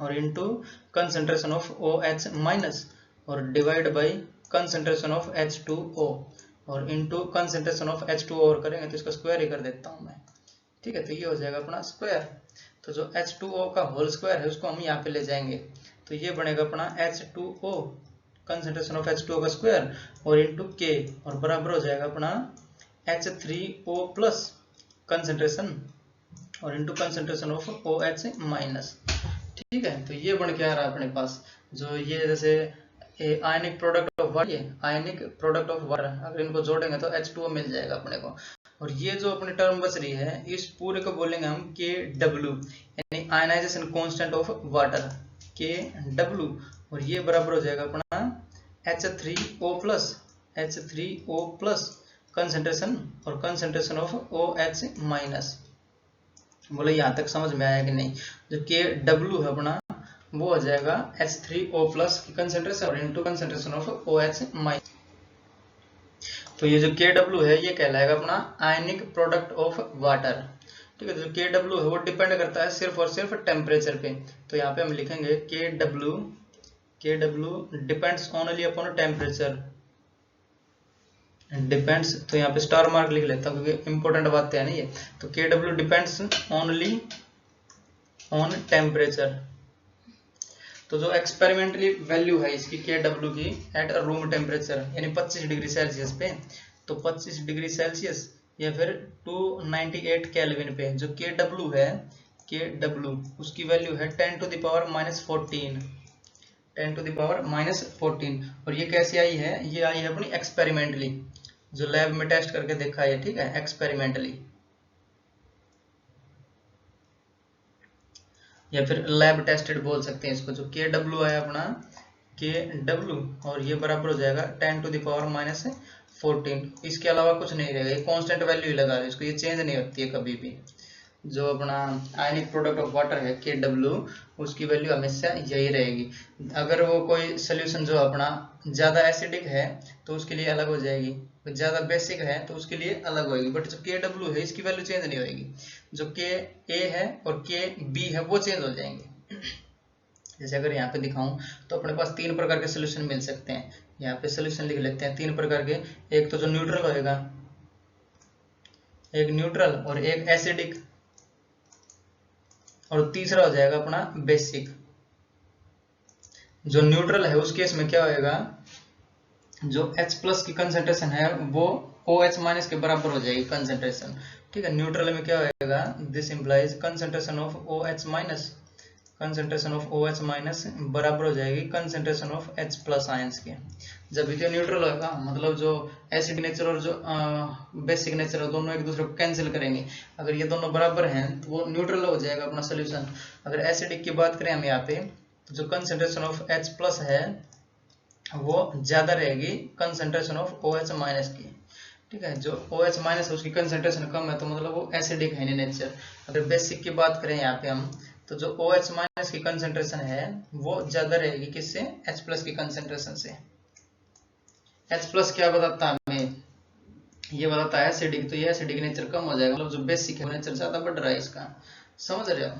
[SPEAKER 1] और into concentration of OH minus और divide by concentration of H2O और इनटू कंसंट्रेशन ऑफ H2O और करेंगे तो इसका स्क्वायर ही कर देता हूं मैं। ठीक है, तो ये हो जाएगा अपना स्क्वायर। तो जो H2O का होल स्क्वायर है उसको हम यहाँ पे ले जाएंगे, तो ये बनेगा अपना H2O, कंसंट्रेशन ऑफ H2O का स्क्वायर और इनटू K और बराबर हो जाएगा अपना H3O प्लस कंसंट्रेशन और into concentration of OH minus. ठीक है, तो ये बन के आ रहा है अपने पास, जो ये जैसे ionic product of water, ionic product of water, अगर इनको जोड़ेंगे तो H2O मिल जाएगा अपने को। और ये जो अपनी टर्म बच रही है इस पूरे को बोलेंगे हम KW, यानी ionisation constant of water, KW। और ये बराबर हो जाएगा अपना H3O plus, H3O plus concentration और कंसंट्रेशन ऑफ OH माइनस। बोले यहाँ तक समझ में आया कि नहीं? जो KW है अपना वो हो जाएगा H3O प्लस की कंसंट्रेशन और into concentration of OH minus. तो ये जो KW है ये कहलाएगा अपना आयनिक प्रोडक्ट ऑफ वाटर। ठीक है, तो जो KW है वो डिपेंड करता है सिर्फ और सिर्फ टेम्परेचर पे। तो यहाँ पे हम लिखेंगे KW depends only upon temperature, depends, तो यहाँ पे स्टार मार्क लिख लेता हूँ क्योंकि इंपॉर्टेंट बातें हैं ना ये। तो KW depends only on temperature. तो जो एक्सपेरिमेंटली वैल्यू है इसकी KW की एट रूम टेम्परेचर यानी 25 डिग्री सेल्सियस पे, तो 25 डिग्री सेल्सियस या फिर 298 केल्विन पे जो KW है, KW उसकी वैल्यू है 10 to the power -14, 10 to the power -14। और ये कैसे आई है? ये आई है अपनी एक्सपेरिमेंटली, जो लैब में टेस्ट करके देखा है। ठीक है, एक्सपेरिमेंटली या फिर लैब टेस्टेड बोल सकते हैं इसको। जो KW है अपना KW और ये बराबर हो जाएगा 10 टू द पावर -14। इसके अलावा कुछ नहीं रहेगा, ये कांस्टेंट वैल्यू ही लगा है इसको, ये चेंज नहीं होती है कभी भी। जो अपना आयनिक प्रोडक्ट ऑफ वाटर है KW उसकी वैल्यू हमेशा यही रहेगी। अगर वो कोई सोल्यूशन जो अपना ज़्यादा एसिडिक है तो उसके लिए अलग हो जाएगी, ज़्यादा बेसिक है तो उसके लिए अलग होगी, बट जो KW है इसकी वैल्यू चेंज नहीं होगी। जो KA है और KB है वो चेंज हो जाएंगे। जैसे अगर यहाँ पे दिखाऊं तो अपने पास 3 प्रकार के सोल्यूशन मिल सकते हैं। यहाँ पे सोल्यूशन लिख लेते हैं 3 प्रकार के, एक तो जो न्यूट्रल होएगा, एक न्यूट्रल और एक एसिडिक, और तीसरा हो जाएगा अपना बेसिक। जो न्यूट्रल है उस केस में क्या होएगा, जो H प्लस की कंसेंट्रेशन है वो OH माइनस के बराबर हो जाएगी कंसेंट्रेशन। ठीक है, न्यूट्रल में क्या होएगा, this implies concentration of OH minus, concentration of OH minus बराबर हो जाएगी concentration of H plus ions के। जब ये न्यूट्रल होगा मतलब जो एसिड नेचर और जो बेसिक नेचर है दोनों एक दूसरे को कैंसिल करेंगे। अगर ये दोनों बराबर हैं तो वो न्यूट्रल हो जाएगा अपना सोल्यूशन। अगर एसिडिक की बात करें हम यहाँ पे, तो जो कंसेंट्रेशन ऑफ H प्लस है वो ज्यादा रहेगी कंसेंट्रेशन ऑफ OH माइनस की। ठीक है, जो OH माइनस है उसकी कंसेंट्रेशन कम है तो मतलब वो एसिडिक है नेचर। अगर बेसिक की बात करें यहाँ पे हम, तो जो OH माइनस की कंसेंट्रेशन है वो ज्यादा रहेगी किससे, H प्लस की कंसेंट्रेशन से। H प्लस क्या बताता है हमें, ये बताता है एसिडिक, तो ये एसिडिक नेचर कम हो जाएगा, मतलब जो बेसिक है नेचर ज्यादा बढ़ रहा है इसका, समझ रहे हो।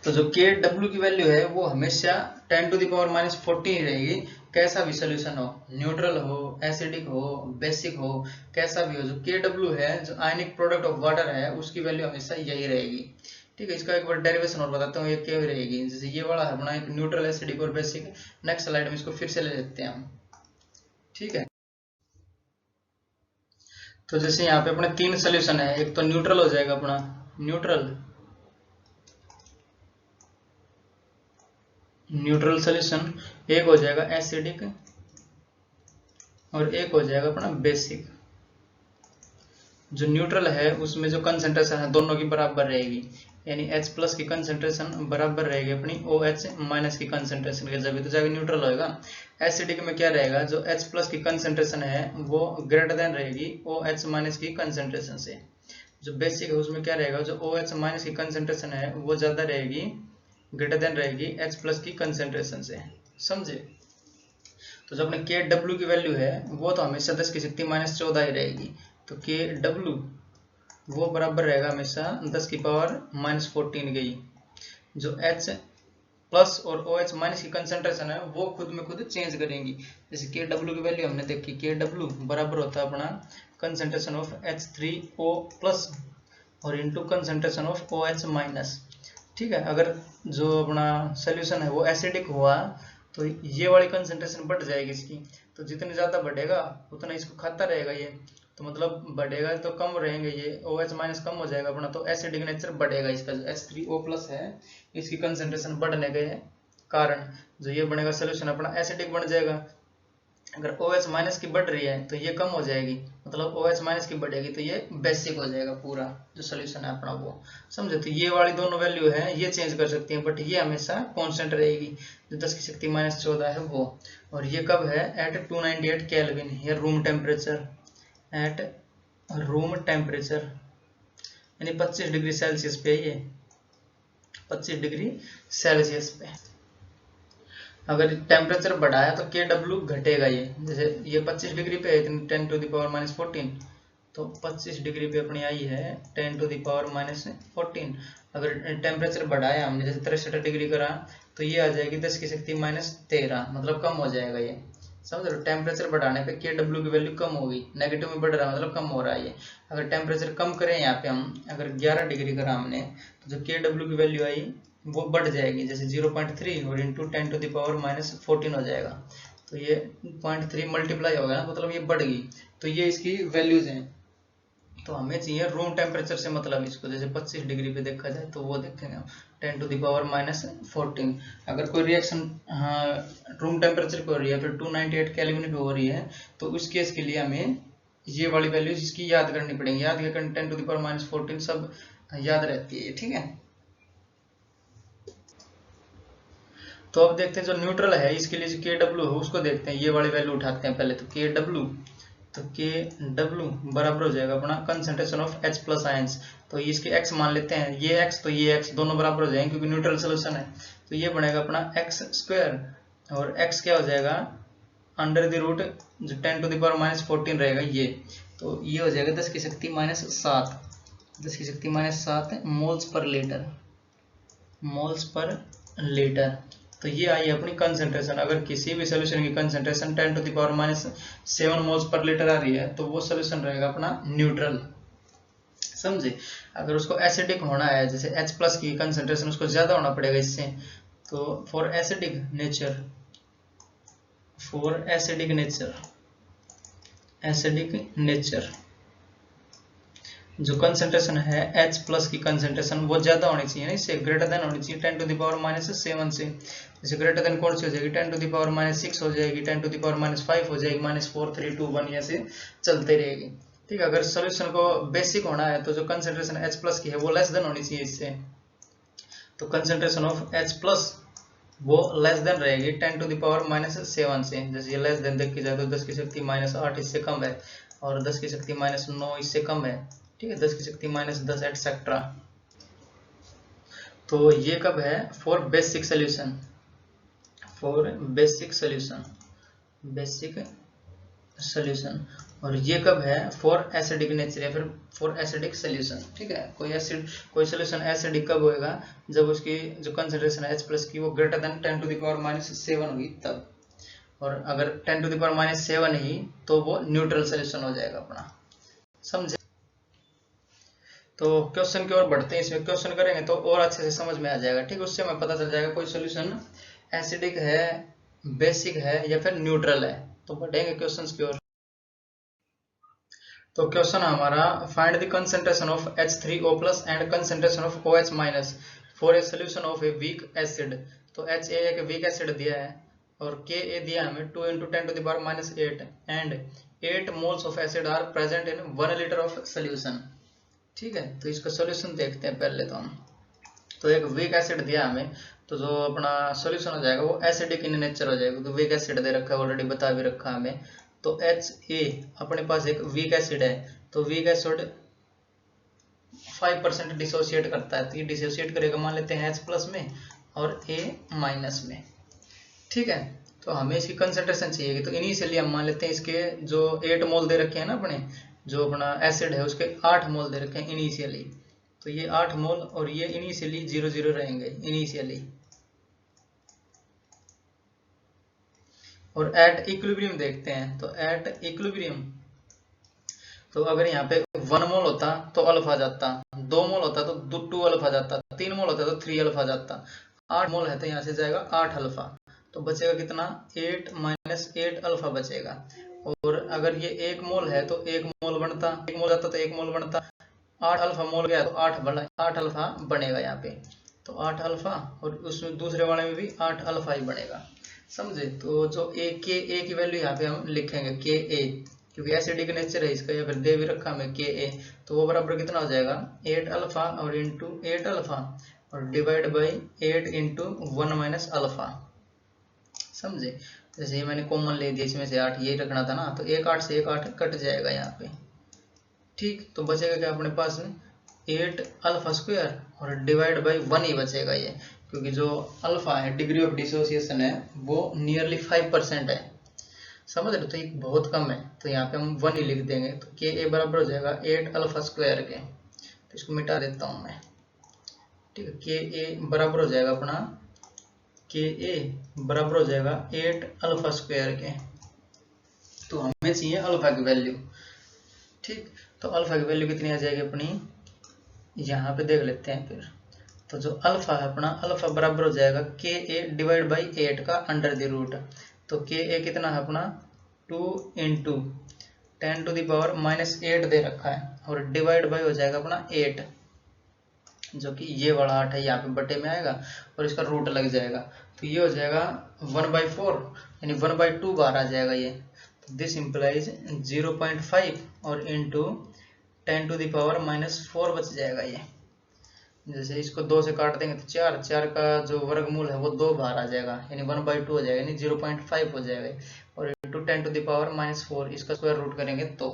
[SPEAKER 1] तो जो Kw की वैल्यू है वो हमेशा 10 टू द पावर -14 रहेगी, कैसा भी सोल्यूशन हो, न्यूट्रल हो, एसिडिक हो, बेसिक हो, कैसा भी हो। जो Kw है जो आयनिक प्रोडक्ट ऑफ वाटर है उसकी वैल्यू हमेशा यही रहेगी। ठीक है, इसका एक बार डेरिवेशन और बताता हूँ ये क्या रहेगी। जैसे ये वाला है अपना एक न्यूट्रल, एसिडिक और बेसिक, नेक्स्ट स्लाइड में इसको फिर से ले लेते हैं हम। ठीक है, तो जैसे यहाँ पे अपने तीन सोल्यूशन है, एक तो न्यूट्रल हो जाएगा अपना न्यूट्रल सोल्यूशन, एक हो जाएगा एसिडिक और एक हो जाएगा अपना बेसिक। जो न्यूट्रल है उसमें जो कंसेंट्रेशन है दोनों की बराबर रहेगी, यानी H प्लस की कंसेंट्रेशन बराबर रहेगी अपनी OH माइनस की कंसेंट्रेशन के, जब तो जाके न्यूट्रल होएगा। एसिडिक में क्या रहेगा, जो H प्लस की कंसेंट्रेशन है वो ग्रेटर देन रहेगी OH माइनस की कंसेंट्रेशन से। जो बेसिक है उसमें क्या रहेगा, जो OH माइनस की कंसेंट्रेशन है वो ज्यादा रहेगी, ग्रेटर देन रहेगी H प्लस की कंसेंट्रेशन से, समझे। तो जो अपने Kw की वैल्यू है वो तो हमेशा 10 की शक्ति -14 ही रहेगी, तो Kw वो बराबर रहेगा हमेशा 10 की पावर -14 के ही। जो H प्लस और OH माइनस की कंसेंट्रेशन है वो खुद में खुद चेंज करेंगी। जैसे Kw की वैल्यू हमने देखी, Kw बराबर होता है अपना कंसेंट्रेशन ऑफ H3O प्लस और into concentration of OH minus. ठीक है, अगर जो अपना सोल्यूशन है वो एसिडिक हुआ तो ये वाली कंसेंट्रेशन बढ़ जाएगी इसकी, तो जितनी ज्यादा बढ़ेगा उतना इसको खाता रहेगा ये, तो मतलब बढ़ेगा तो कम रहेंगे ये, OH माइनस कम हो जाएगा अपना, तो एसिडिक नेचर बढ़ेगा इसका। जो H3O प्लस है इसकी कंसेंट्रेशन बढ़ने के कारण जो ये बनेगा सोल्यूशन अपना एसिडिक बन जाएगा। अगर OH माइनस की बढ़ रही है तो ये कम हो जाएगी, मतलब OH माइनस की बढ़ेगी तो ये बेसिक हो जाएगा पूरा जो सोल्यूशन है अपना वो, समझे। तो ये वाली दोनों वैल्यू है ये चेंज कर सकती है, बट ये हमेशा कांस्टेंट रहेगी, जो 10 की शक्ति -14 है वो। और ये कब है, एट 298 केल्विन, ये room temperature, at room temperature यानी 25 डिग्री सेल्सियस पे, ये 25 डिग्री सेल्सियस पे। अगर टेम्परेचर बढ़ाया तो Kw घटेगा ये, जैसे ये 25 डिग्री पे है 10 टू द पावर -14, तो 25 डिग्री पे अपनी आई है 10 टू द पावर -14। अगर टेम्परेचर बढ़ाया हमने जैसे 63 डिग्री करा तो ये आ जाएगी 10 की शक्ति -13, मतलब कम हो जाएगा ये, समझ रहे हो। टेम्परेचर बढ़ाने पे Kw की वैल्यू कम होगी, नेगेटिव में बढ़ रहा है मतलब कम हो रहा है ये। अगर टेम्परेचर कम करें यहाँ पे हम, अगर 11 डिग्री करा हमने तो जो Kw की वैल्यू आई वो बढ़ जाएगी, जैसे 0.3 और इंटू 10 टू द पावर -14 हो जाएगा, तो ये 0.3 मल्टीप्लाई होगा ना, मतलब ये बढ़ गई। तो ये इसकी वैल्यूज हैं, तो हमें चाहिए रूम टेम्परेचर से मतलब इसको, जैसे 25 डिग्री पे देखा जाए तो वो देखेंगे हम 10 टू द पावर -14। अगर कोई रिएक्शन रूम टेम्परेचर पे हो रही है फिर 298 केल्विन पे हो रही है तो उस केस के लिए हमें ये वाली वैल्यूज इसकी याद करनी पड़ेंगी, याद करनी 10 टू द पावर -14 सब याद रहती है। ठीक है, तो अब देखते हैं जो न्यूट्रल है इसके लिए जो Kw है उसको देखते हैं, ये वाली वैल्यू उठाते हैं पहले। तो Kw बराबर हो जाएगा अपना concentration of H plus ions, तो इसके x मान लेते हैं, ये x तो ये x दोनों बराबर हो जाएंगे क्योंकि न्यूट्रल सोल्यूशन है, तो ये बनेगा अपना x² और x क्या हो जाएगा अंडर द रूट जो 10 टू द पावर -14 रहेगा ये, तो ये हो जाएगा 10 की शक्ति -7, 10 की शक्ति -7 मोल्स पर लीटर। तो ये आई अपनी कंसेंट्रेशन। अगर किसी भी सोल्यूशन की concentration 10 to the power -7 moles per litre आ रही है तो वो सोल्यूशन रहेगा अपना न्यूट्रल, समझे। अगर उसको एसिडिक होना है, जैसे H प्लस की कंसेंट्रेशन उसको ज्यादा होना पड़ेगा इससे, तो फॉर एसिडिक नेचर जो कंसंट्रेशन है H प्लस की कंसंट्रेशन वो ज्यादा होनी चाहिए ना, इससे ग्रेटर देन होनी चाहिए 10 टू द पावर -7 से। जैसे ग्रेटर देन कौन सी हो जाएगी, 10 टू द पावर -6 हो जाएगी, 10 टू द पावर -5 हो जाएगी, -4 3 2 1 ऐसे चलते रहेगी। ठीक है, अगर सोल्यूशन को बेसिक होना है तो जो कंसंट्रेशन H प्लस की है वो लेस देन होनी चाहिए इससे। तो कंसंट्रेशन ऑफ H प्लस वो लेस देन रहेगी 10 टू द पावर -7 से। जैसे ये लेस देन देखी जाए तो 10 की शक्ति -8 इससे कम है, और 10 की शक्ति -9 इससे कम है। ठीक है, 10 की शक्ति -10 एटसेट्रा। तो ये कब है, फॉर बेसिक सोल्यूशन। और ये कब है, फॉर एसिडिक नेचर या फिर फॉर एसिडिक सोल्यूशन। ठीक है, कोई सोल्यूशन एसिडिक कब होएगा, जब उसकी जो कंसंट्रेशन है H प्लस की वो greater than 10 to the power -7 होगी तब। और अगर 10 टू द पावर -7 ही तो वो न्यूट्रल सोल्यूशन हो जाएगा अपना, समझे। तो क्वेश्चन की ओर बढ़ते हैं, इसमें क्वेश्चन करेंगे तो और अच्छे से समझ में आ जाएगा। ठीक, उससे हमें पता चल जाएगा कोई सोल्यूशन एसिडिक है, बेसिक है या फिर न्यूट्रल है। तो बढ़ेंगे क्वेश्चंस की ओर। तो क्वेश्चन हमारा, find the concentration of H3O+ and concentration of OH- for a solution of a weak acid. तो HA एक वीक एसिड दिया है और Ka दिया हमें 2 × 10 to the power -8 and 8 moles of acid are present in 1 litre of solution. ठीक है, तो इसका सोल्यूशन देखते हैं पहले तो हम। तो एक वीक एसिड दिया हमें, तो जो अपना सोल्यूशन हो जाएगा वो एसिडिक इन नेचर हो जाएगा। तो वीक एसिड दे रखा है, ऑलरेडी बता भी रखा हमें। तो HA अपने पास एक वीक एसिड है, तो वीक एसिड 5% डिसोसिएट करता है। तो ये डिसोसिएट करेगा, मान लेते हैं H प्लस में और A- में। ठीक है, तो हमें इसकी कंसंट्रेशन चाहिए, तो इनिशियली हम मान लेते हैं इसके जो 8 मोल दे रखे हैं ना अपने, जो अपना एसिड है उसके 8 मोल दे रखे हैं इनिशियली। तो ये 8 मोल और ये इनिशियली 0 0 रहेंगे इनिशियली। और एट इक्विलिब्रियम देखते हैं, तो एट इक्विलिब्रियम तो अगर यहाँ पे 1 मोल होता तो अल्फा जाता, 2 मोल होता तो 2 अल्फा जाता, 3 मोल होता तो 3 अल्फा जाता, 8 मोल है तो यहाँ से जाएगा 8 अल्फा। तो बचेगा कितना, 8 - 8 अल्फा बचेगा। और अगर ये 1 मोल है तो 1 मोल बनता, 1 मोल जाता तो 1 मोल बनता, 8 अल्फा मोल गया तो 8 अल्फा बनेगा यहाँ पे। तो 8 अल्फा और उसमें दूसरे वाले में भी 8 अल्फा ही बनेगा, समझे। तो जो ए की वैल्यू यहाँ पे हम लिखेंगे Ka, क्योंकि एसिडिक नेचर है इसका, या फिर दे भी रखा हमें Ka, तो वो बराबर कितना हो जाएगा 8 अल्फा और इंटू 8 अल्फा और डिवाइड बाई 8 इंटू 1 - अल्फा, समझे। जैसे ये मैंने कॉमन ले दिया, इसमें से 8 यही रखना था ना, तो 1 8 से 1 8 कट जाएगा यहाँ पे। ठीक, तो बचेगा क्या अपने पास में 8 अल्फा स्क्वायर और डिवाइड बाई 1 ही बचेगा ये, क्योंकि जो अल्फा है डिग्री ऑफ डिसोसिएशन है वो नियरली 5% है, समझ रहे। तो ये बहुत कम है, तो यहाँ पे हम 1 ही लिख देंगे। तो Ka बराबर हो जाएगा 8 अल्फा स्क्वायर के। तो इसको मिटा देता हूँ मैं। ठीक है, Ka बराबर हो जाएगा अपना, Ka बराबर हो जाएगा 8 अल्फा स्क्वायर के। तो हमें चाहिए अल्फा की वैल्यू। ठीक, तो अल्फा की वैल्यू कितनी आ जाएगी अपनी, यहाँ पे देख लेते हैं फिर। तो जो अल्फा है अपना, अल्फा बराबर हो जाएगा Ka डिवाइड बाई 8 का अंडर द रूट। तो Ka कितना है अपना 2 × 10 टू द पावर -8 दे रखा है, और डिवाइड बाई हो जाएगा अपना 8, जो कि ये वाला 8 है, यहाँ पे बटे में आएगा और इसका रूट लग जाएगा। तो ये हो जाएगा 1/4 यानी 1/2 बार आ जाएगा ये। तो दिस इंप्लाइज 0.5 और इंटू 10 टू द पावर -4 बच जाएगा ये। जैसे इसको 2 से काट देंगे तो 4 का जो वर्गमूल है वो 2 बार आ जाएगा, यानी 1/2 हो जाएगा, यानी 0.5 हो जाएगा। और इंटू 10 टू द पावर -4 इसका स्क्वायर रूट करेंगे तो।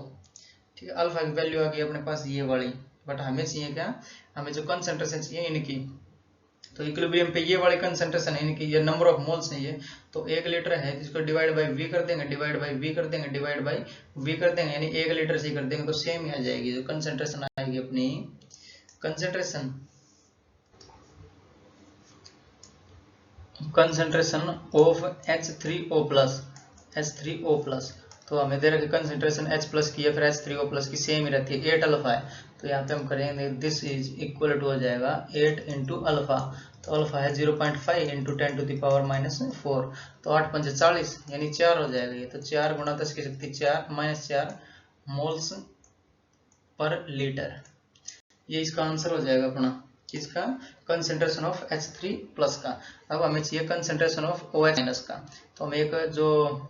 [SPEAKER 1] ठीक है, अल्फा की वैल्यू आ गई अपने पास ये वाली। बट हमें चाहिए क्या, हमें जो कंसंट्रेशन चाहिए इनकी। तो इक्विलिब्रियम पे ये वाली कंसंट्रेशन है इनकी, ये नंबर ऑफ मोल्स है ये। तो 1 लीटर है, जिसको डिवाइड बाई V कर देंगे, डिवाइड बाई V कर देंगे, डिवाइड बाई V कर देंगे, यानी 1 लीटर से कर देंगे तो सेम ही आ जाएगी। जो कंसंट्रेशन आएगी अपनी, कंसंट्रेशन ऑफ H3O+, तो हमें दे रखी कंसंट्रेशन H प्लस की या फिर H3O+ की सेम ही रहती है, 8 अल्फा है। तो यहाँ पे हम करेंगे दिस इज इक्वल टू हो जाएगा 8 × अल्फा। तो अल्फा है 0.5 इंटू 10⁻⁻⁴, तो 8 पंजे 40 यानी 4 हो जाएगा ये। तो 4 गुणा 10 की शक्ति 4 -4 मोल्स पर लीटर, ये इसका आंसर हो जाएगा अपना, इसका कंसंट्रेशन ऑफ H3+ का। अब हमें चाहिए कंसंट्रेशन ऑफ OH- का, तो हमें एक जो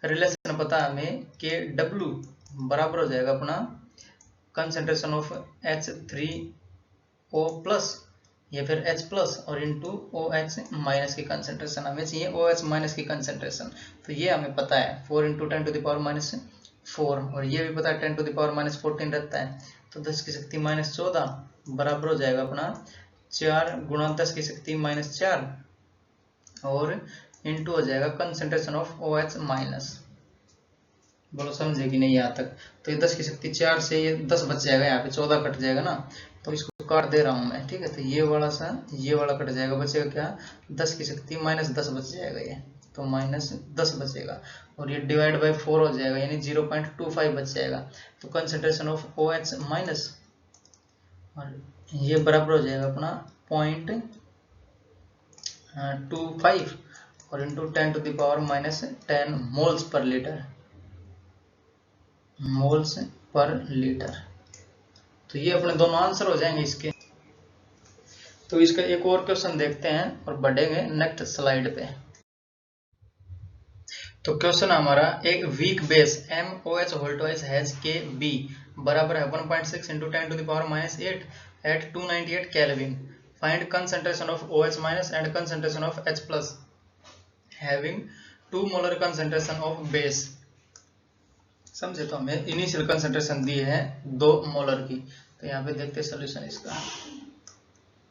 [SPEAKER 1] रिलेशन पता है हमें कि W बराबर हो जाएगा अपना कंसंट्रेशन ऑफ H3O+ या फिर H+ और इंटू OH- की कंसंट्रेशन, हमें चाहिए OH- की कंसंट्रेशन। तो ये हमें पता है 4 इंटू 10⁻⁴, और ये भी पता है 10⁻14 रहता है। तो 10 की शक्ति -14 बराबर हो जाएगा अपना 4 गुणा 10 की शक्ति -4 और इंटू हो जाएगा कंसंट्रेशन ऑफ OH-। बोलो समझे कि नहीं यहाँ तक? तो ये 10 की शक्ति 4 से ये 10 बच जाएगा, यहाँ पे 14 कट जाएगा ना, तो इसको काट दे रहा हूं मैं, ठीक है। तो ये वाला कट जाएगा, बचेगा क्या 10 की शक्ति -10 बच जाएगा ये, तो -10 बचेगा, और ये डिवाइड बाय 4 हो जाएगा यानी 0.25 बच जाएगा। तो कंसंट्रेशन ऑफ OH- और ये बराबर हो जाएगा अपना 0.25 और into 10⁻⁻10 moles per litre, moles per litre. तो ये अपने दोनों आंसर हो जाएंगे इसके। तो इसका एक और क्वेश्चन देखते हैं और बढ़ेंगे नेक्स्ट स्लाइड पे। तो क्वेश्चन हमारा, एक weak base MOH voltage has KB बराबर है 1.6 into 10⁻⁻8 at 298 kelvin. Find concentration of OH- and concentration of H+ having 2 molar concentration of base. समझे? तो हमें इनिशियल कंसंट्रेशन दी है 2 मोलर की। तो यहाँ पे देखते हैं सोल्यूशन इसका।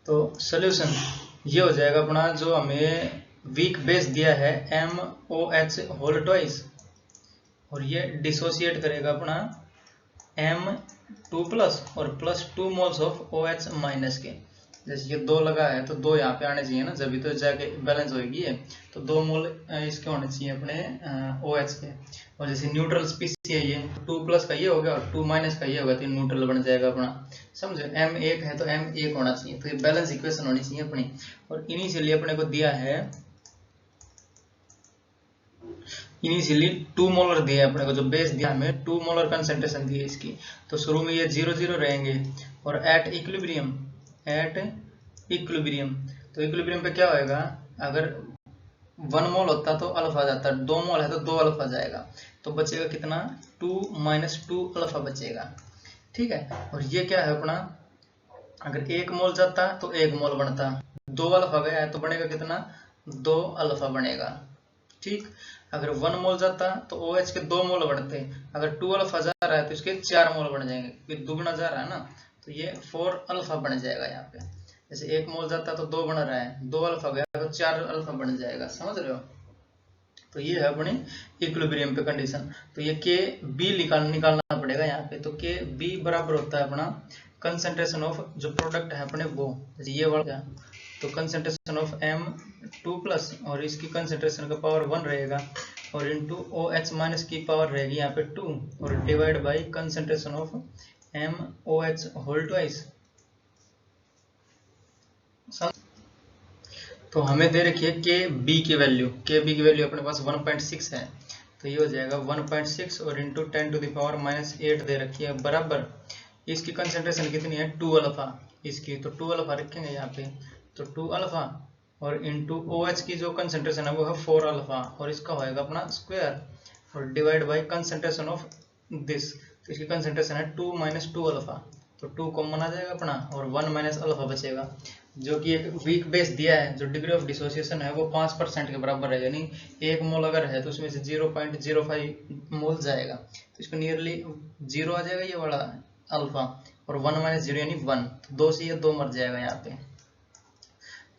[SPEAKER 1] तो सोल्यूशन ये हो जाएगा अपना, जो हमें वीक बेस दिया है MOH होल ट्वाइस, और ये डिसोसिएट करेगा अपना M2+ और +2 मोल्स ऑफ OH- के। जैसे ये 2 लगा है तो 2 यहाँ पे आने चाहिए ना, जब भी तो जाके बैलेंस होगी ये। तो 2 मोल इसके होने चाहिए अपने OH के। और जैसे न्यूट्रल स्पीसी है ये, 2+ का ये हो गया और 2- का ये होगा, तो न्यूट्रल बन जाएगा अपना। समझे? M1 है तो M1 होना चाहिए, तो ये बैलेंस इक्वेशन होनी चाहिए अपनी। और इनिशियली अपने को दिया है, इनिशियली 2 मोलर दिया है अपने को, जो बेस दिया हमें 2 मोलर कंसेंट्रेशन दी है इसकी। तो शुरू में ये 0 रहेंगे, और एट इक्विलिब्रियम तो इक्विलिब्रियम पे क्या होएगा, अगर 1 मोल होता तो अल्फा जाता, 2 मोल है तो 2 अल्फा जाएगा, तो बचेगा कितना 2 - 2 अल्फा बचेगा, ठीक है। और ये क्या है अपना, अगर 1 मोल जाता तो 1 मोल बनता, 2 अल्फा गया है तो बनेगा कितना 2 अल्फा बनेगा, ठीक। अगर 1 मोल जाता तो OH के 2 मोल बढ़ते, अगर 2 अल्फा जा रहा है तो इसके 4 मोल बन जाएंगे, क्योंकि दुगना जा रहा है ना, तो ये 4 अल्फा बन जाएगा यहाँ पे। जैसे 1 मोल जाता तो 2 बन रहा है, 2 अल्फा गया तो 4 अल्फा बन जाएगा, समझ रहे हो? तो ये है अपनी इक्विलिब्रियम पे कंडीशन। तो ये KB निकालना पड़ेगा यहाँ पे। तो KB बराबर होता है अपना कंसंट्रेशन ऑफ जो प्रोडक्ट है अपने वो, जैसे ये वाला, तो कंसंट्रेशन ऑफ M2+ और इसकी कंसंट्रेशन का पावर 1 रहेगा, और इंटू OH- की पावर रहेगी यहाँ पे 2, और divide by concentration of MOH whole twice. तो हमें दे रखी है KB की वैल्यू, अपने पास 1.6 है, तो ये हो जाएगा 1.6 और इंटू 10⁻⁻8 दे रखी है, बराबर इसकी कंसंट्रेशन कितनी है 2 अल्फा इसकी, तो 2 अल्फा रखेंगे यहाँ पे, तो 2 अल्फा और इंटू OH की जो कंसंट्रेशन है वो है 4 अल्फा, और इसका होएगा अपना स्क्वायर, और divide by concentration of this, तो इसकी कंसंट्रेशन है 2 - 2 अल्फा, तो 2 कॉमन आ जाएगा अपना, और 1 - अल्फा बचेगा, जो कि एक वीक बेस दिया है, जो डिग्री ऑफ डिसोसिएशन है वो 5% के बराबर है, यानी 1 मोल अगर है तो उसमें से 0.05 मोल जाएगा, तो इसको नियरली 0 आ जाएगा ये वाला अल्फा, और 1 - 0 यानी 1, तो 2 से ये 2 मर जाएगा यहाँ पे,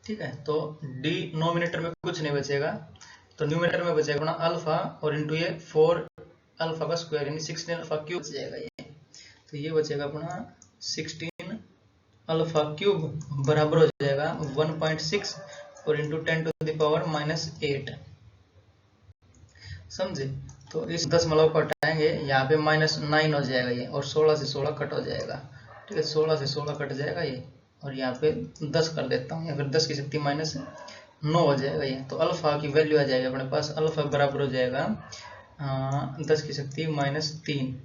[SPEAKER 1] ठीक है। तो डिनोमिनेटर में कुछ नहीं बचेगा, तो न्यूमिनेटर में बचेगा अपना अल्फा और इंटू ये 4 अल्फा का स्क्वायर यानी 16 अल्फा क्यूब बच जाएगा ये, तो ये बचेगा अपना 16 अल्फा क्यूब बराबर हो जाएगा 1.6 और इंटू 10⁻⁻8, समझे? तो इस 10 को हटाएंगे, यहाँ पे -9 हो जाएगा ये, और 16 से 16 कट हो जाएगा, ठीक है, 16 से 16 कट जाएगा ये, और यहाँ पे 10 कर देता हूँ, या फिर 10 की शक्ति -9 हो जाएगा ये। तो अल्फा की वैल्यू आ जाएगी अपने पास, अल्फा बराबर हो जाएगा 10 की शक्ति -3।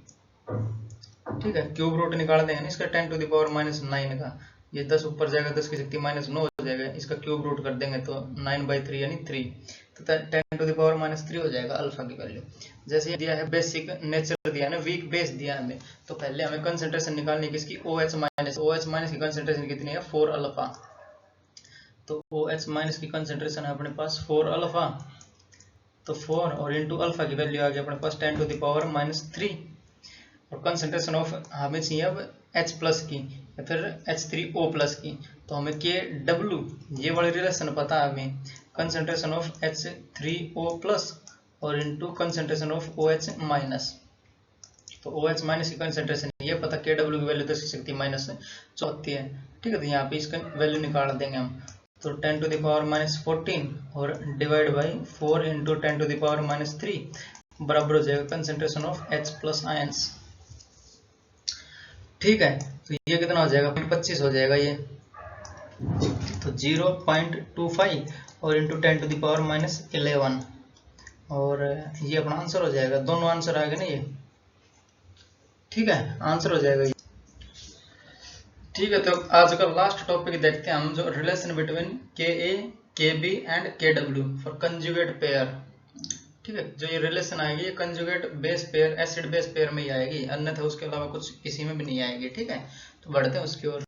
[SPEAKER 1] ठीक है, क्यूब रूट निकाल देंगे ना इसका 10 टू द पावर -9 का, ये 10 ऊपर जाएगा, 10 की शक्ति -9 हो जाएगा, इसका क्यूब रूट कर देंगे तो 9/3 यानी 3, तो 10 टू द पावर -3 हो जाएगा अल्फा की वैल्यू। जैसे दिया है बेसिक नेचर दिया है ना, वीक बेस दिया है हमें, तो पहले हमें कंसंट्रेशन निकालनी है किसकी, OH- की कंसंट्रेशन कितनी है 4 अल्फा। तो OH- की कंसंट्रेशन है अपने पास 4 अल्फा, तो 4 और इंटू अल्फा की वैल्यू आ गई अपने पास 10 टू द पावर -3। और कंसंट्रेशन ऑफ हमें चाहिए अब H+ की या फिर H3O+ की, तो हमें KW ये वाली रिलेशन पता है हमें, कंसंट्रेशन ऑफ H3O+ और इंटू कंसंट्रेशन ऑफ OH-। तो OH- की कंसंट्रेशन ये पता, KW की वैल्यू 10 की शक्ति -34 है। ठीक है, तो यहाँ पे इसका वैल्यू निकाल देंगे हम, तो 10 टू द पावर -14 और divide by 4 into 10 to the power -3 बराबर हो जाएगा कंसंट्रेशन ऑफ H+ आयंस। ठीक है, तो ये कितना हो जाएगा 25 हो जाएगा ये, तो 0.25 और इंटू 10 टू द पावर -11, और ये अपना आंसर हो जाएगा। दोनों आंसर आ गए ना ये, ठीक है, आंसर हो जाएगा ये। ठीक है, तो आज का लास्ट टॉपिक देखते हैं हम, जो relation between Ka, Kb and Kw for conjugate pair. ठीक है, जो ये रिलेशन आएगी ये conjugate base pair, acid base pair में ही आएगी, अन्यथा उसके अलावा कुछ इसी में भी नहीं आएगी। ठीक है, तो बढ़ते हैं उसकी ओर।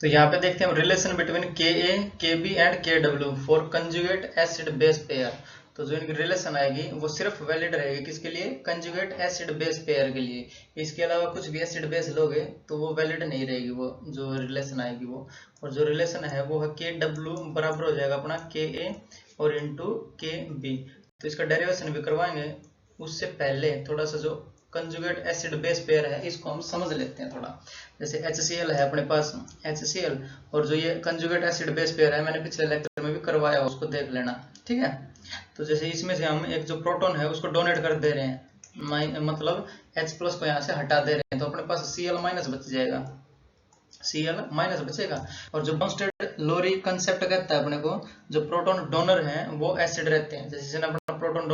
[SPEAKER 1] तो यहाँ पे देखते हैं relation between Ka, Kb and Kw for conjugate acid base pair. तो जो इनकी रिलेशन आएगी वो सिर्फ वैलिड रहेगी किसके लिए, कंजुगेट एसिड बेस पेयर के लिए। इसके अलावा कुछ भी एसिड बेस लोगे तो वो वैलिड नहीं रहेगी, वो जो रिलेशन आएगी वो। और जो रिलेशन है वो है Kw बराबर हो जाएगा अपना Ka और इंटू Kb। तो इसका डेरिवेशन भी करवाएंगे, उससे पहले थोड़ा सा जो कंजुगेट एसिड बेस पेयर है इसको हम समझ लेते हैं थोड़ा। जैसे HCl है अपने पास, HCl, और जो ये कंजुगेट एसिड बेस पेयर है मैंने पिछले लेक्चर में भी करवाया, उसको देख लेना। ठीक है, तो जैसे इसमें से हम एक जो प्रोटॉन है उसको डोनेट कर दे रहे हैं, मतलब H+ को यहाँ से हटा दे रहे हैं, तो अपने पास Cl- बच जाएगा, Cl- बचेगा। और जो बाउंड लोरी कंसेप्ट कहता है अपने को, जो प्रोटॉन डोनर हैं वो एसिड रहते हैं, जैसे जिसने अपना प्रोटॉन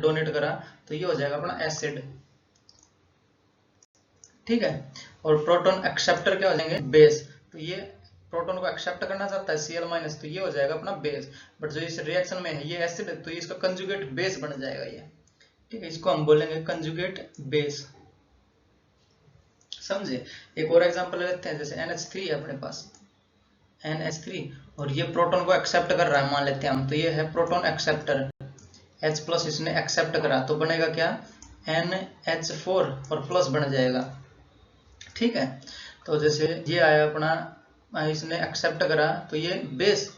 [SPEAKER 1] डोनेट करा तो ये हो जाएगा अपना एसिड। ठीक है, और प्रोटॉन एक्सेप्टर क्या हो जाएंगे, बेस। तो ये प्रोटॉन को एक्सेप्ट करना चाहता है Cl-, तो ये हो जाएगा अपना बेस। बट जो इस रिएक्शन में है ये एसिड, तो ये इसका कंजुगेट बेस बन जाएगा ये। ठीक है, इसको हम बोलेंगे कंजुगेट बेस, समझे। एक और एग्जांपल लेते हैं, जैसे NH3 है अपने पास, NH3, और ये प्रोटॉन को एक्सेप्ट कर रहा है मान लेते हैं हम, तो ये है प्रोटॉन एक्सेप्टर, H+ इसने एक्सेप्ट करा तो बनेगा क्या, NH4 और प्लस बन जाएगा। ठीक है, तो जैसे ये आया अपना, इसने एक्सेप्ट करा तो ये बेस,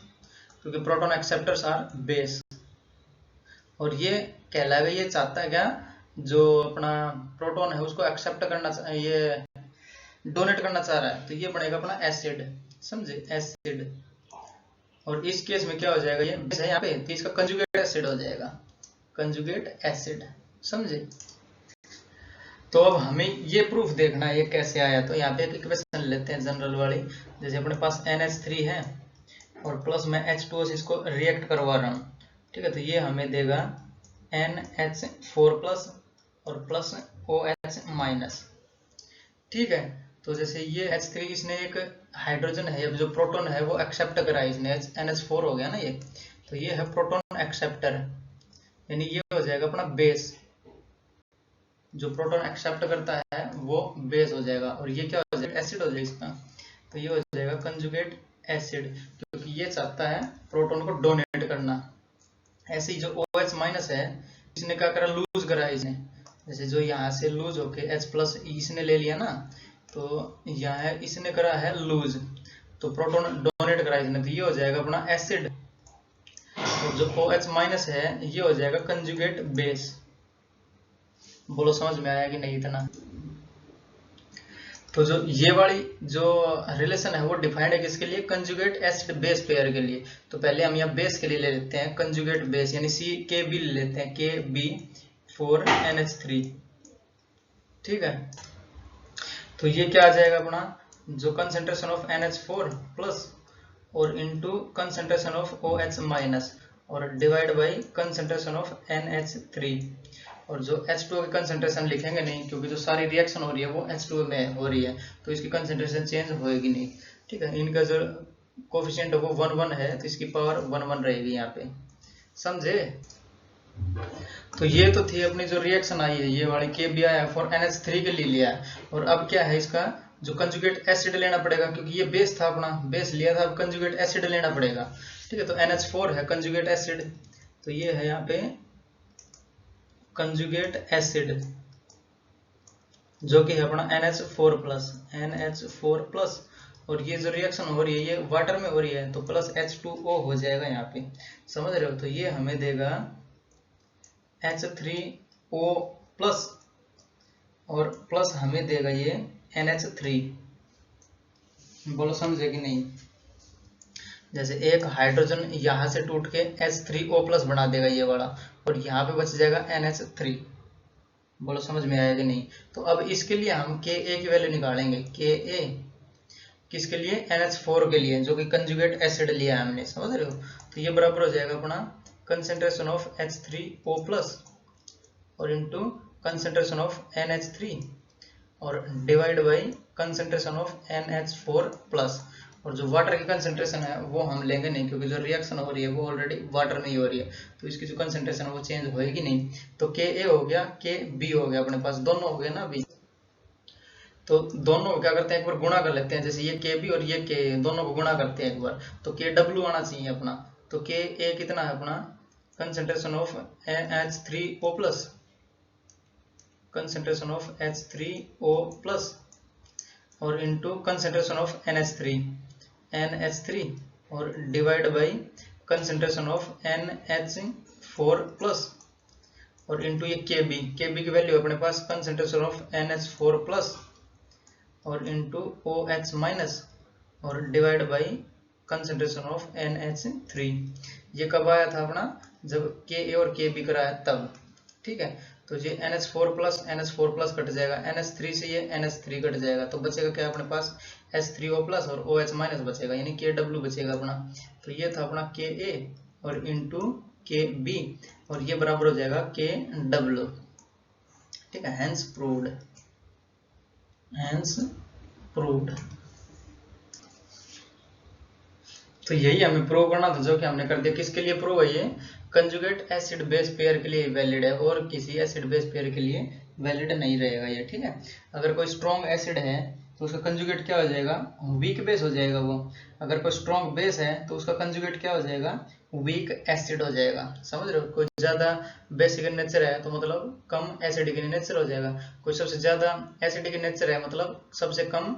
[SPEAKER 1] क्योंकि प्रोटॉन एक्सेप्टर्स आर बेस। और ये कहलाएगा, ये चाहता है क्या, जो अपना प्रोटॉन है उसको एक्सेप्ट करना, ये डोनेट करना चाह रहा है, तो ये बनेगा अपना एसिड, समझे, एसिड। और इस केस में क्या हो जाएगा, ये बेस है यहाँ पे, तो इसका कंजुगेट एसिड हो जाएगा, कंजुगेट एसिड, समझे। तो अब हमें ये प्रूफ देखना है ये कैसे आया। तो यहाँ पे एक इक्वेशन लेते हैं जनरल वाली, जैसे अपने पास NH3 है और प्लस में H2O इसको रिएक्ट करवा रहा हूँ। ठीक है, तो ये हमें देगा NH4+ और प्लस OH-। ठीक है, तो जैसे ये H3 इसने एक हाइड्रोजन है, जो प्रोटॉन है वो एक्सेप्ट करा है इसने, NH4 हो गया ना ये, तो ये है प्रोटॉन एक्सेप्टर, यानी ये हो जाएगा अपना बेस। जो प्रोटॉन एक्सेप्ट करता है वो बेस हो जाएगा, और ये क्या हो जाएगा, एसिड हो जाएगा इसका, तो ये हो जाएगा कंजुगेट एसिड, क्योंकि ये चाहता है प्रोटॉन को डोनेट करना। ऐसे ही जो OH- है, इसने क्या करा, लूज करा इसने, जैसे जो यहाँ से लूज होके H+ इसने ले लिया ना, तो यहाँ इसने करा है लूज, तो प्रोटॉन डोनेट करा इसने, तो ये हो जाएगा अपना एसिड। और जो OH- है ये हो जाएगा कंजुगेट बेस। बोलो समझ में आया कि नहीं इतना। तो जो ये वाली जो रिलेशन है वो डिफाइंड है किसके लिए, कंजुगेट एसिड बेस पेयर के लिए। तो पहले हम यहाँ बेस के लिए ले लेते हैं कंजुगेट बेस, यानी Kb ले लेते हैं, Kb4NH3। ठीक है, तो ये क्या आ जाएगा अपना, जो कंसेंट्रेशन ऑफ NH4 प्लस और into concentration of OH minus और divide by concentration of NH3। और जो H2O की कंसेंट्रेशन लिखेंगे नहीं, क्योंकि जो सारी रिएक्शन हो रही है वो H2O में हो रही है, तो इसकी कंसेंट्रेशन चेंज होएगी नहीं। ठीक है, इनका जो कोफिशिएंट है वो 1 1 है, तो इसकी पावर 1 1 रहेगी यहाँ पे, समझे। तो ये तो थी अपनी जो रिएक्शन आई है, ये वाली KBI है फॉर NH3 के लिए लिया है। और अब क्या है, इसका जो कंजुगेट एसिड लेना पड़ेगा, क्योंकि ये बेस था अपना, बेस लिया था, अब कंजुगेट एसिड लेना पड़ेगा। ठीक है, तो NH4 है कंजुगेट एसिड, तो ये है यहाँ पे कंजुगेट एसिड, जो कि है अपना NH4 प्लस, NH4 प्लस। और ये जो रिएक्शन हो रही है ये वाटर में हो रही है, तो प्लस H2O हो जाएगा यहाँ पे, समझ रहे हो। तो ये हमें देगा H3O प्लस और प्लस हमें देगा ये NH3। बोलो समझे कि नहीं। जैसे एक हाइड्रोजन यहाँ से टूट के H3O प्लस बना देगा ये वाला, और यहाँ पे बच जाएगा NH3। बोलो समझ में आया कि नहीं। तो अब इसके लिए हम Ka की वैल्यू निकालेंगे। Ka किसके लिए, NH4 के लिए, जो कि कंजुगेट एसिड लिया है हमने, समझ रहे हो। तो ये बराबर हो जाएगा अपना कंसेंट्रेशन ऑफ H3O प्लस और इनटू कंसेंट्रेशन ऑफ NH3 और divide by concentration of NH4 plus. और जो वाटर की कंसेंट्रेशन है वो हम लेंगे नहीं, क्योंकि जो रिएक्शन हो रही है वो ऑलरेडी वाटर में ही हो रही है, तो इसकी जो कंसेंट्रेशन है वो चेंज होएगी नहीं। तो Ka हो गया, Kb हो गया, अपने पास दोनों हो गए ना अभी। तो दोनों क्या करते हैं, एक बार गुणा कर लेते हैं, जैसे ये Kb और ये Ka, दोनों को गुणा करते हैं एक बार, तो Kw आना चाहिए अपना। तो Ka कितना है अपना, concentration of H3O plus, concentration of H3O plus और इनटू कंसेंट्रेशन ऑफ NH3 और divide by concentration of NH4 plus और इनटू ये Kb की वैल्यू अपने पास कंसेंट्रेशन ऑफ NH4 प्लस और इनटू OH माइनस और divide by concentration of NH3। ये कब आया था अपना, जब Ka और Kb कराया तब। ठीक है, तो ये NH4 प्लस कट जाएगा, NH3 से ये NH3 कट जाएगा, तो बचेगा क्या अपने पास H3O प्लस और OH माइनस बचेगा, यानी Kw बचेगा अपना। तो ये था अपना Ka और इनटू Kb और ये बराबर हो जाएगा Kw। ठीक है, हेंस प्रूव्ड। तो यही हमें प्रूव करना था, जो कि हमने कर दिया। किसके लिए प्रूव है ये, कंजुगेट एसिड बेस पेयर के लिए वैलिड है, और किसी एसिड बेस पेयर के लिए वैलिड नहीं रहेगा ये। ठीक है, अगर कोई स्ट्रॉन्ग एसिड है तो उसका कंजुगेट क्या हो जाएगा, वीक बेस हो जाएगा वो। अगर कोई स्ट्रॉन्ग बेस है तो उसका कंजुगेट क्या हो जाएगा, वीक एसिड हो जाएगा, समझ रहे हो। कोई ज्यादा बेसिक इन नेचर है तो मतलब कम एसिडिक इन नेचर हो जाएगा, कोई सबसे ज्यादा एसिडिक इन नेचर है मतलब सबसे कम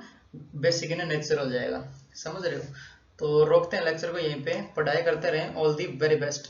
[SPEAKER 1] बेसिक इन नेचर हो जाएगा, समझ रहे हो। तो रोकते हैं लेक्चर को यहीं पे, पढ़ाई करते रहें। All the very best.